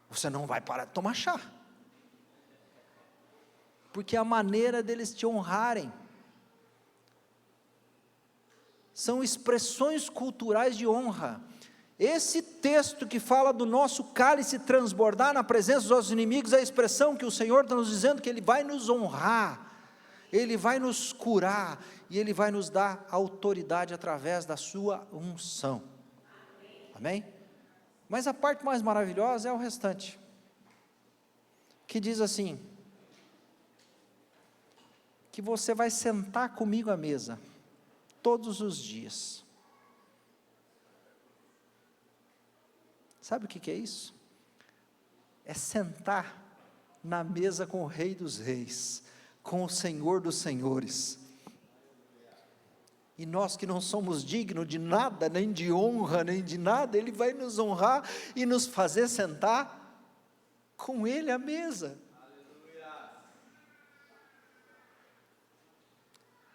você não vai parar de tomar chá. Porque é a maneira deles te honrarem. São expressões culturais de honra. Esse texto que fala do nosso cálice transbordar na presença dos nossos inimigos, é a expressão que o Senhor está nos dizendo que Ele vai nos honrar, Ele vai nos curar, e Ele vai nos dar autoridade através da sua unção. Amém? Mas a parte mais maravilhosa é o restante, que diz assim, que você vai sentar comigo à mesa, todos os dias. Sabe o que é isso? É sentar na mesa com o Rei dos Reis, com o Senhor dos Senhores. E nós que não somos dignos de nada, nem de honra, nem de nada, Ele vai nos honrar e nos fazer sentar com Ele à mesa.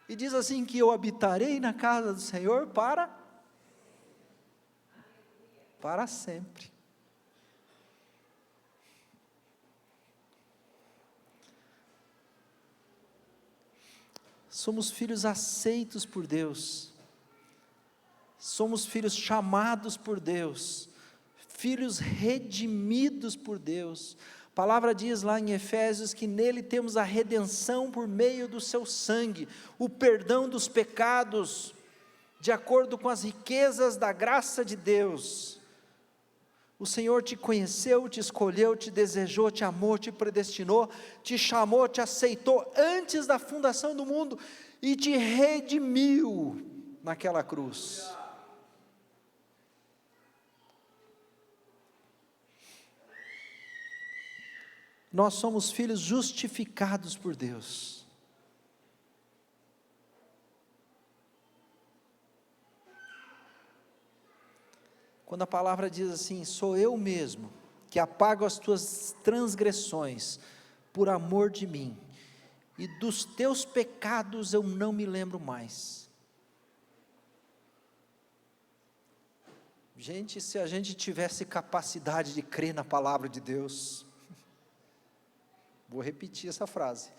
E diz assim que eu habitarei na casa do Senhor para sempre. Somos filhos aceitos por Deus, somos filhos chamados por Deus, filhos redimidos por Deus. A palavra diz lá em Efésios que nele temos a redenção por meio do seu sangue, o perdão dos pecados, de acordo com as riquezas da graça de Deus. O Senhor te conheceu, te escolheu, te desejou, te amou, te predestinou, te chamou, te aceitou antes da fundação do mundo e te redimiu naquela cruz. Nós somos filhos justificados por Deus. Quando a palavra diz assim, sou eu mesmo, que apago as tuas transgressões, por amor de mim, e dos teus pecados eu não me lembro mais. Gente, se a gente tivesse capacidade de crer na palavra de Deus, vou repetir essa frase,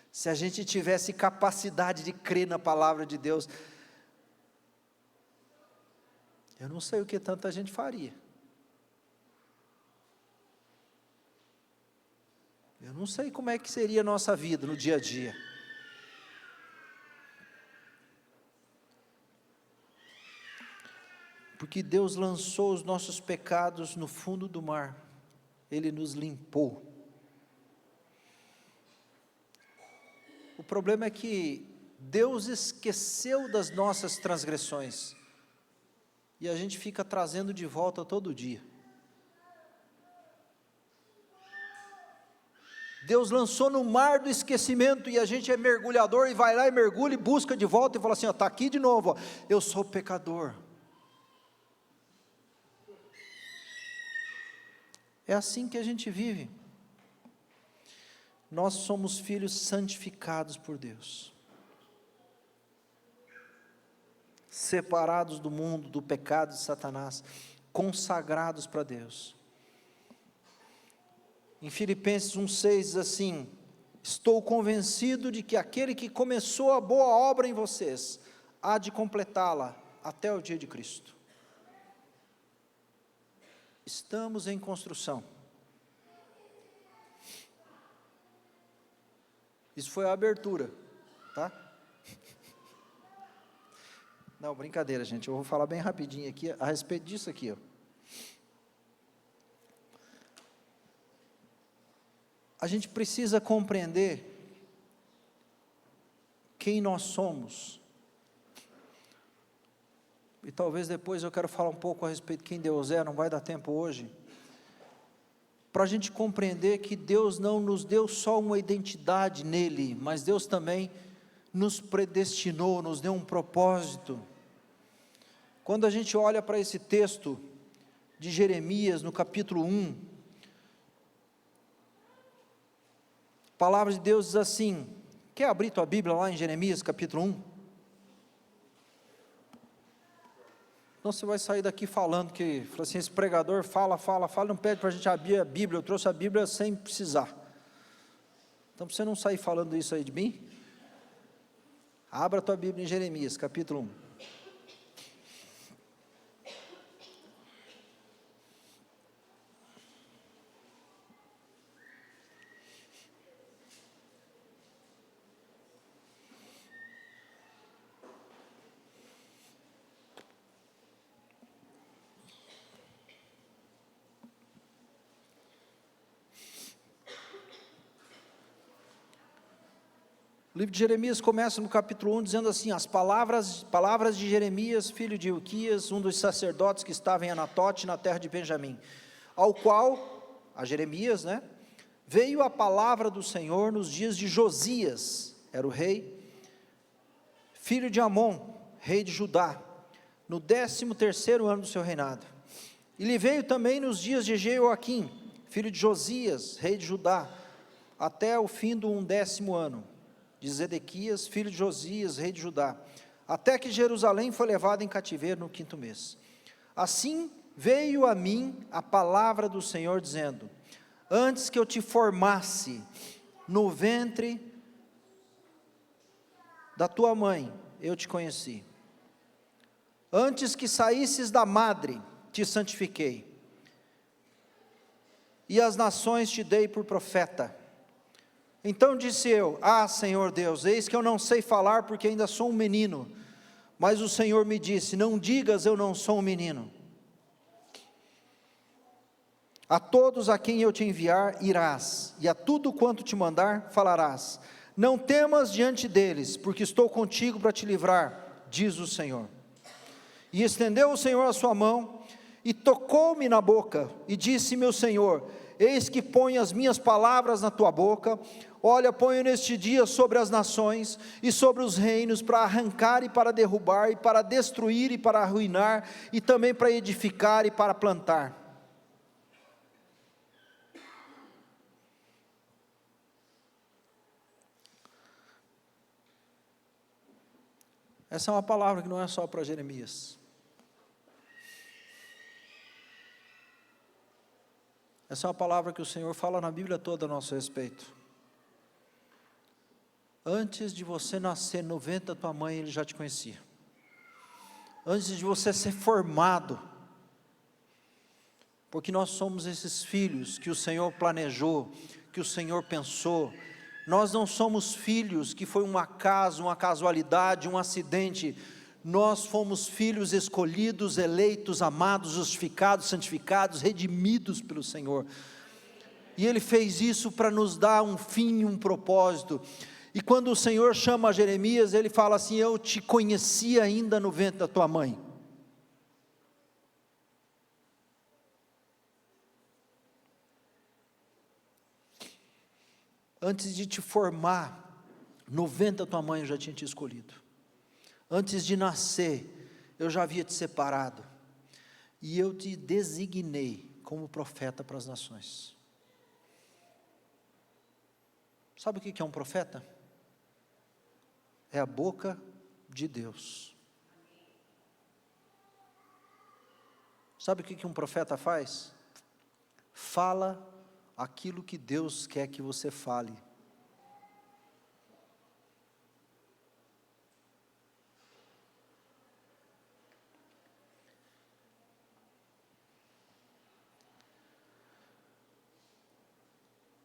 se a gente tivesse capacidade de crer na palavra de Deus, Eu não sei o que tanta gente faria. Eu não sei como é que seria a nossa vida no dia a dia. Porque Deus lançou os nossos pecados no fundo do mar. Ele nos limpou. O problema é que Deus esqueceu das nossas transgressões. E a gente fica trazendo de volta todo dia. Deus lançou no mar do esquecimento e a gente é mergulhador e vai lá e mergulha e busca de volta e fala assim, está aqui de novo, ó, eu sou pecador. É assim que a gente vive. Nós somos filhos santificados por Deus. Separados do mundo, do pecado de Satanás, consagrados para Deus. Em Filipenses 1,6 diz assim, estou convencido de que aquele que começou a boa obra em vocês, há de completá-la até o dia de Cristo. Estamos em construção. Isso foi a abertura, tá? Não, brincadeira, gente, eu vou falar bem rapidinho aqui, a respeito disso aqui, ó. A gente precisa compreender quem nós somos, e talvez depois eu quero falar um pouco a respeito de quem Deus é, não vai dar tempo hoje, para a gente compreender que Deus não nos deu só uma identidade nele, mas Deus também nos predestinou, nos deu um propósito. Quando a gente olha para esse texto de Jeremias, no capítulo 1, a palavra de Deus diz assim, quer abrir tua Bíblia lá em Jeremias, capítulo 1? Então você vai sair daqui falando que, assim, esse pregador fala, não pede para a gente abrir a Bíblia, eu trouxe a Bíblia sem precisar. Então para você não sair falando isso aí de mim, abra a tua Bíblia em Jeremias, capítulo 1. O livro de Jeremias começa no capítulo 1 dizendo assim, as palavras de Jeremias, filho de Ilquias, um dos sacerdotes que estava em Anatote, na terra de Benjamim, ao qual, a Jeremias, veio a palavra do Senhor nos dias de Josias, era o rei, filho de Amon, rei de Judá, no 13º ano do seu reinado. E lhe veio também nos dias de Jeoaquim, filho de Josias, rei de Judá, até o fim do 11º ano, de Zedequias, filho de Josias, rei de Judá, até que Jerusalém foi levada em cativeiro no 5º mês. Assim veio a mim a palavra do Senhor, dizendo, antes que eu te formasse no ventre da tua mãe, eu te conheci. Antes que saísses da madre, te santifiquei. E as nações te dei por profeta. Então disse eu, Senhor Deus, eis que eu não sei falar porque ainda sou um menino. Mas o Senhor me disse, não digas eu não sou um menino. A todos a quem eu te enviar irás, e a tudo quanto te mandar falarás. Não temas diante deles, porque estou contigo para te livrar, diz o Senhor. E estendeu o Senhor a sua mão, e tocou-me na boca, e disse, meu Senhor, eis que ponho as minhas palavras na tua boca, olha, ponho neste dia sobre as nações, e sobre os reinos, para arrancar e para derrubar, e para destruir e para arruinar, e também para edificar e para plantar. Essa é uma palavra que não é só para Jeremias. Essa é uma palavra que o Senhor fala na Bíblia toda a nosso respeito. Antes de você nascer no ventre da tua mãe, Ele já te conhecia. antes de você ser formado, porque nós somos esses filhos que o Senhor planejou, que o Senhor pensou. Nós não somos filhos que foi um acaso, uma casualidade, um acidente. Nós fomos filhos escolhidos, eleitos, amados, justificados, santificados, redimidos pelo Senhor. E Ele fez isso para nos dar um fim, um propósito. E quando o Senhor chama Jeremias, Ele fala assim: eu te conheci ainda no ventre da tua mãe. Antes de te formar no ventre da tua mãe, eu já tinha te escolhido. Antes de nascer, eu já havia te separado. E eu te designei como profeta para as nações. Sabe o que é um profeta? É a boca de Deus. Sabe o que um profeta faz? Fala aquilo que Deus quer que você fale.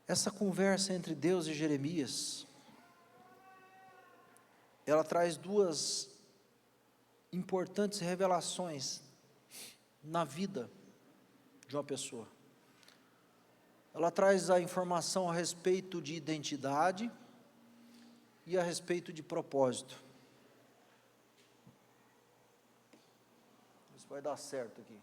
Essa conversa entre Deus e Jeremias, ela traz duas importantes revelações na vida de uma pessoa. Ela traz a informação a respeito de identidade e a respeito de propósito. Isso vai dar certo aqui.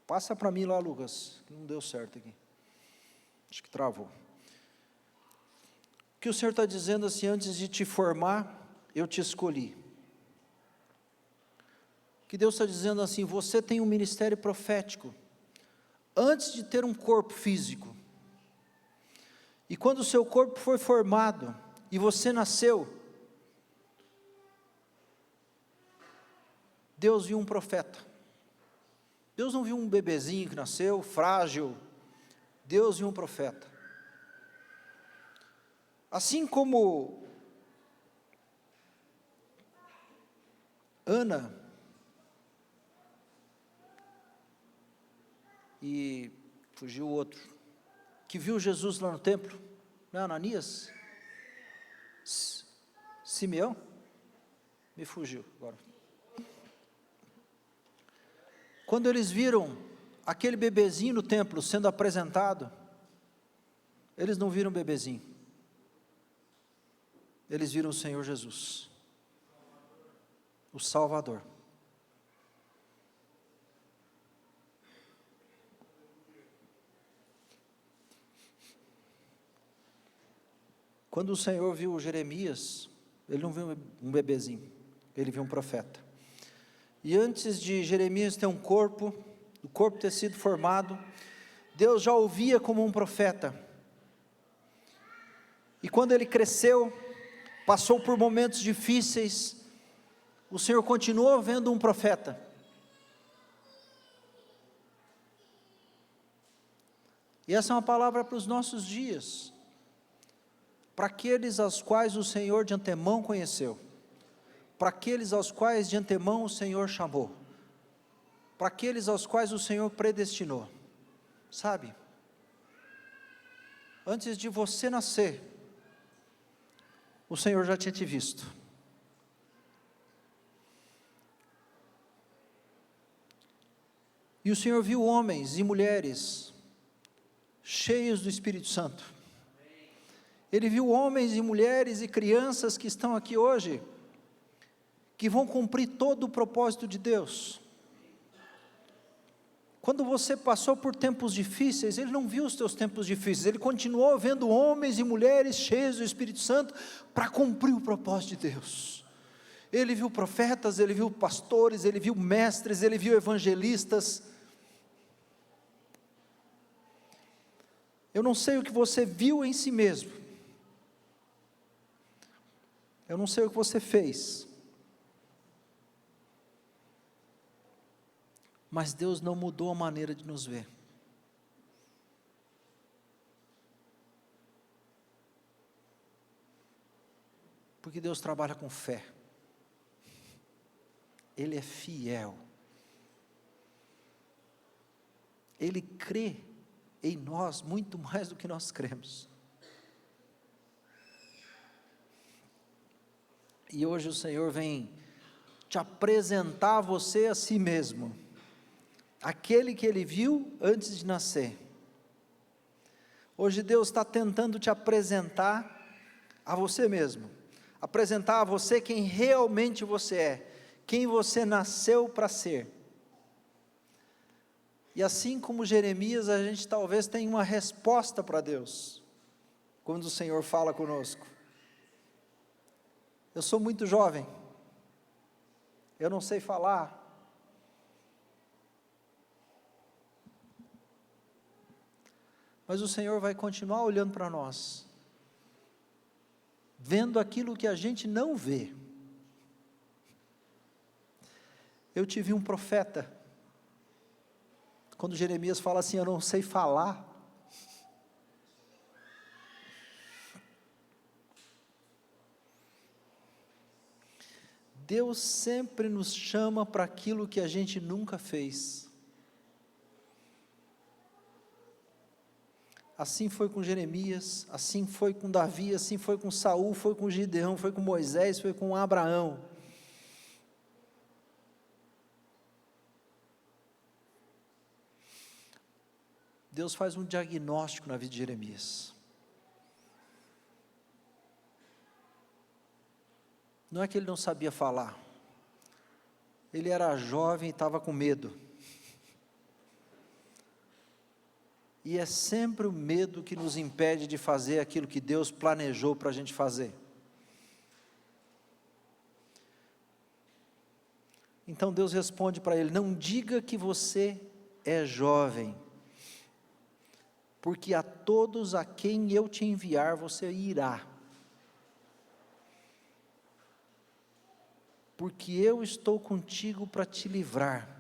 Passa para mim lá, Lucas, que não deu certo aqui. Acho que travou. O que o Senhor está dizendo assim: antes de te formar, eu te escolhi. O que Deus está dizendo assim: você tem um ministério profético, antes de ter um corpo físico. E quando o seu corpo foi formado, e você nasceu, Deus viu um profeta. Deus não viu um bebezinho que nasceu, frágil. Deus viu um profeta. Assim como Ana e fugiu o outro, que viu Jesus lá no templo, não é Ananias? Simeão? Me fugiu agora. Quando eles viram aquele bebezinho no templo sendo apresentado, eles não viram o bebezinho, eles viram o Senhor Jesus, o Salvador. Quando o Senhor viu Jeremias, Ele não viu um bebezinho, Ele viu um profeta. E antes de Jeremias ter um corpo, o corpo ter sido formado, Deus já o via como um profeta. E quando ele cresceu, passou por momentos difíceis, o Senhor continuou vendo um profeta. E essa é uma palavra para os nossos dias, para aqueles aos quais o Senhor de antemão conheceu, para aqueles aos quais de antemão o Senhor chamou, para aqueles aos quais o Senhor predestinou. Sabe, antes de você nascer, o Senhor já tinha te visto. E o Senhor viu homens e mulheres cheios do Espírito Santo. Ele viu homens e mulheres e crianças que estão aqui hoje, que vão cumprir todo o propósito de Deus. Quando você passou por tempos difíceis, Ele não viu os teus tempos difíceis, Ele continuou vendo homens e mulheres cheios do Espírito Santo, para cumprir o propósito de Deus. Ele viu profetas, Ele viu pastores, Ele viu mestres, Ele viu evangelistas. Eu não sei o que você viu em si mesmo, eu não sei o que você fez, mas Deus não mudou a maneira de nos ver. Porque Deus trabalha com fé. Ele é fiel. Ele crê em nós muito mais do que nós cremos. E hoje o Senhor vem te apresentar a você a si mesmo, aquele que Ele viu antes de nascer. Hoje Deus está tentando te apresentar a você mesmo, apresentar a você quem realmente você é, quem você nasceu para ser. E assim como Jeremias, a gente talvez tenha uma resposta para Deus, quando o Senhor fala conosco. Eu sou muito jovem, eu não sei falar, mas o Senhor vai continuar olhando para nós, vendo aquilo que a gente não vê. Eu tive um profeta, quando Jeremias fala assim, eu não sei falar, Deus sempre nos chama para aquilo que a gente nunca fez. Assim foi com Jeremias, assim foi com Davi, assim foi com Saul, foi com Gideão, foi com Moisés, foi com Abraão. Deus faz um diagnóstico na vida de Jeremias. Não é que ele não sabia falar, ele era jovem e estava com medo. E é sempre o medo que nos impede de fazer aquilo que Deus planejou para a gente fazer. Então Deus responde para ele, não diga que você é jovem, porque a todos a quem eu te enviar você irá. Porque eu estou contigo para te livrar.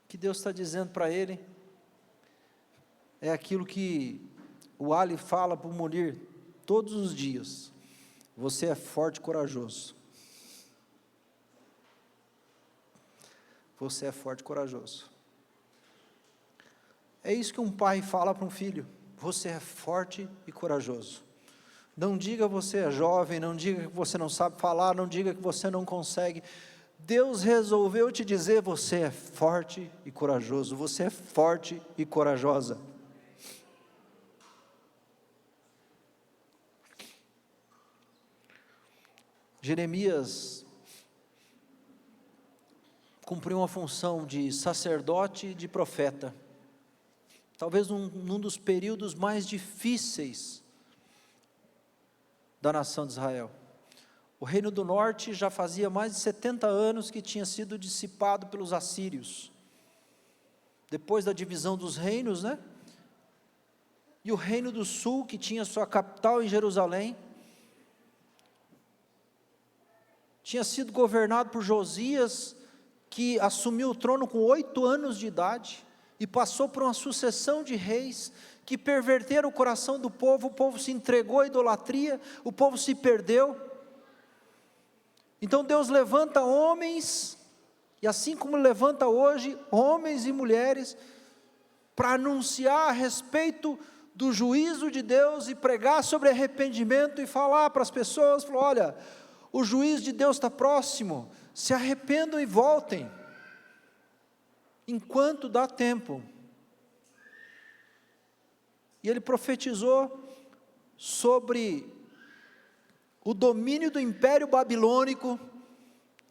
O que Deus está dizendo para ele, é aquilo que o Ali fala para o Munir todos os dias, você é forte e corajoso. Você é forte e corajoso. É isso que um pai fala para um filho, você é forte e corajoso. Não diga que você é jovem, não diga que você não sabe falar, não diga que você não consegue. Deus resolveu te dizer, você é forte e corajoso, você é forte e corajosa. Jeremias cumpriu uma função de sacerdote e de profeta, talvez num dos períodos mais difíceis da nação de Israel. O reino do norte já fazia mais de 70 anos que tinha sido dissipado pelos assírios, depois da divisão dos reinos, né? E o reino do sul, que tinha sua capital em Jerusalém, tinha sido governado por Josias, que assumiu o trono com 8 anos de idade, e passou por uma sucessão de reis, que perverteram o coração do povo, o povo se entregou à idolatria, o povo se perdeu. Então Deus levanta homens, e assim como levanta hoje, homens e mulheres, para anunciar a respeito do juízo de Deus, e pregar sobre arrependimento, e falar para as pessoas, falar, olha, o juízo de Deus está próximo, se arrependam e voltem, enquanto dá tempo. E ele profetizou sobre o domínio do império babilônico,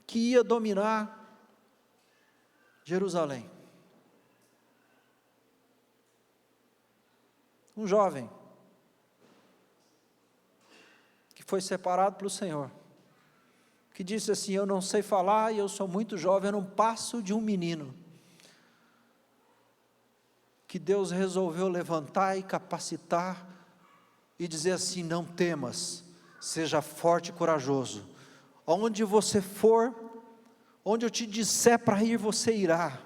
que ia dominar Jerusalém. Um jovem, que foi separado pelo Senhor, que disse assim, eu não sei falar e eu sou muito jovem, eu não passo de um menino, que Deus resolveu levantar e capacitar, e dizer assim, não temas, seja forte e corajoso, onde você for, onde eu te disser para ir, você irá.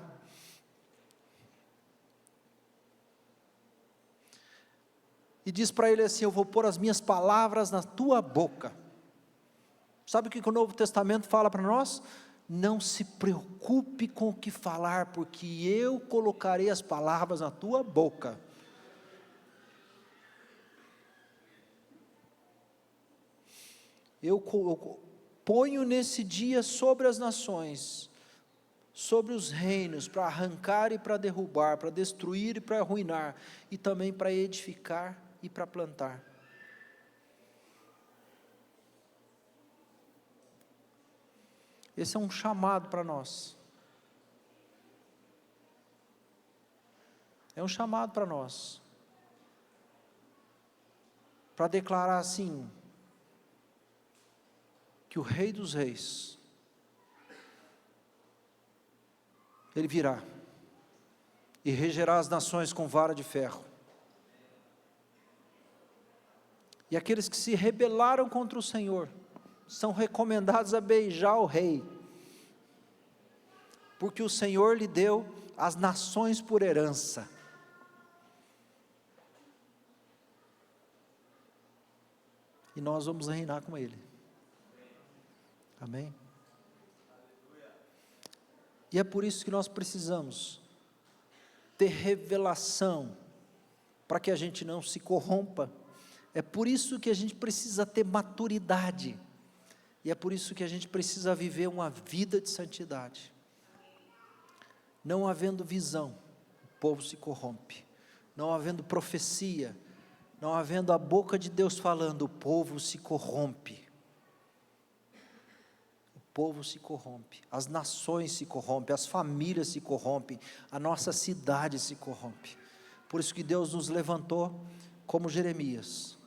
e diz para ele assim: eu vou pôr as minhas palavras na tua boca. Sabe o que o Novo Testamento fala para nós? Não se preocupe com o que falar, porque eu colocarei as palavras na tua boca. Eu ponho nesse dia sobre as nações, sobre os reinos, para arrancar e para derrubar, para destruir e para arruinar, e também para edificar e para plantar. Esse é um chamado para nós. É um chamado para nós. Para declarar assim, que o Rei dos Reis, Ele virá, e regerá as nações com vara de ferro. E aqueles que se rebelaram contra o Senhor, são recomendados a beijar o Rei, porque o Senhor lhe deu as nações por herança. E nós vamos reinar com Ele. Amém? E é por isso que nós precisamos ter revelação, para que a gente não se corrompa. É por isso que a gente precisa ter maturidade. E é por isso que a gente precisa viver uma vida de santidade. Não havendo visão, o povo se corrompe. Não havendo profecia, não havendo a boca de Deus falando, o povo se corrompe. O povo se corrompe, as nações se corrompem, as famílias se corrompem, a nossa cidade se corrompe. Por isso que Deus nos levantou como Jeremias.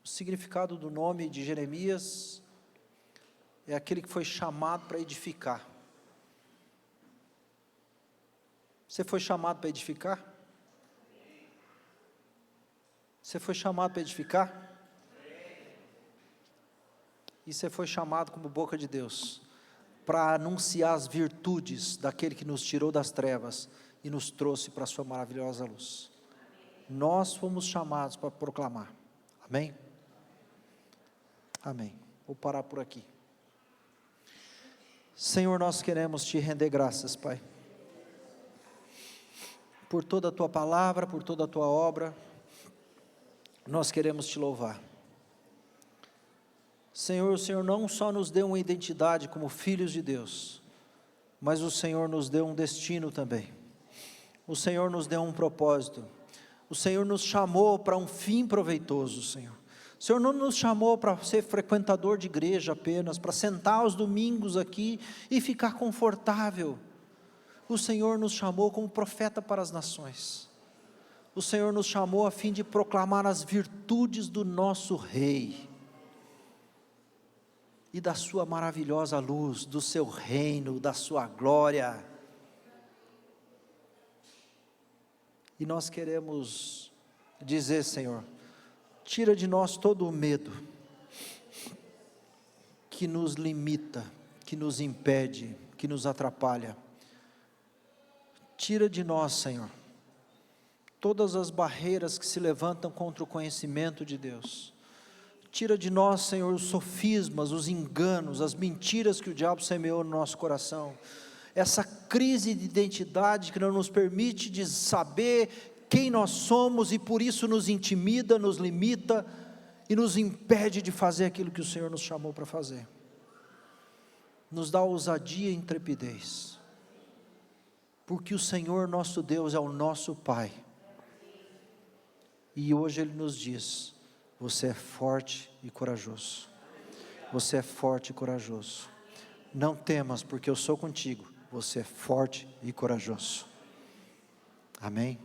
O significado do nome de Jeremias é aquele que foi chamado para edificar. Você foi chamado para edificar? Você foi chamado para edificar? E você foi chamado como boca de Deus, para anunciar as virtudes daquele que nos tirou das trevas e nos trouxe para a sua maravilhosa luz. Nós fomos chamados para proclamar. Amém? Amém. Vou parar por aqui. Senhor, nós queremos te render graças, Pai, por toda a tua palavra, por toda a tua obra. Nós queremos te louvar. Senhor, o Senhor não só nos deu uma identidade como filhos de Deus, mas o Senhor nos deu um destino também. O Senhor nos deu um propósito. O Senhor nos chamou para um fim proveitoso, Senhor. O Senhor não nos chamou para ser frequentador de igreja apenas, para sentar aos domingos aqui e ficar confortável. O Senhor nos chamou como profeta para as nações. O Senhor nos chamou a fim de proclamar as virtudes do nosso Rei e da sua maravilhosa luz, do seu reino, da sua glória. E nós queremos dizer, Senhor, tira de nós todo o medo que nos limita, que nos impede, que nos atrapalha. Tira de nós, Senhor, todas as barreiras que se levantam contra o conhecimento de Deus. Tira de nós, Senhor, os sofismas, os enganos, as mentiras que o diabo semeou no nosso coração. Essa crise de identidade que não nos permite de saber quem nós somos e por isso nos intimida, nos limita e nos impede de fazer aquilo que o Senhor nos chamou para fazer. Nos dá ousadia e intrepidez, porque o Senhor nosso Deus é o nosso Pai, e hoje Ele nos diz: você é forte e corajoso, você é forte e corajoso, não temas porque eu sou contigo, você é forte e corajoso. Amém?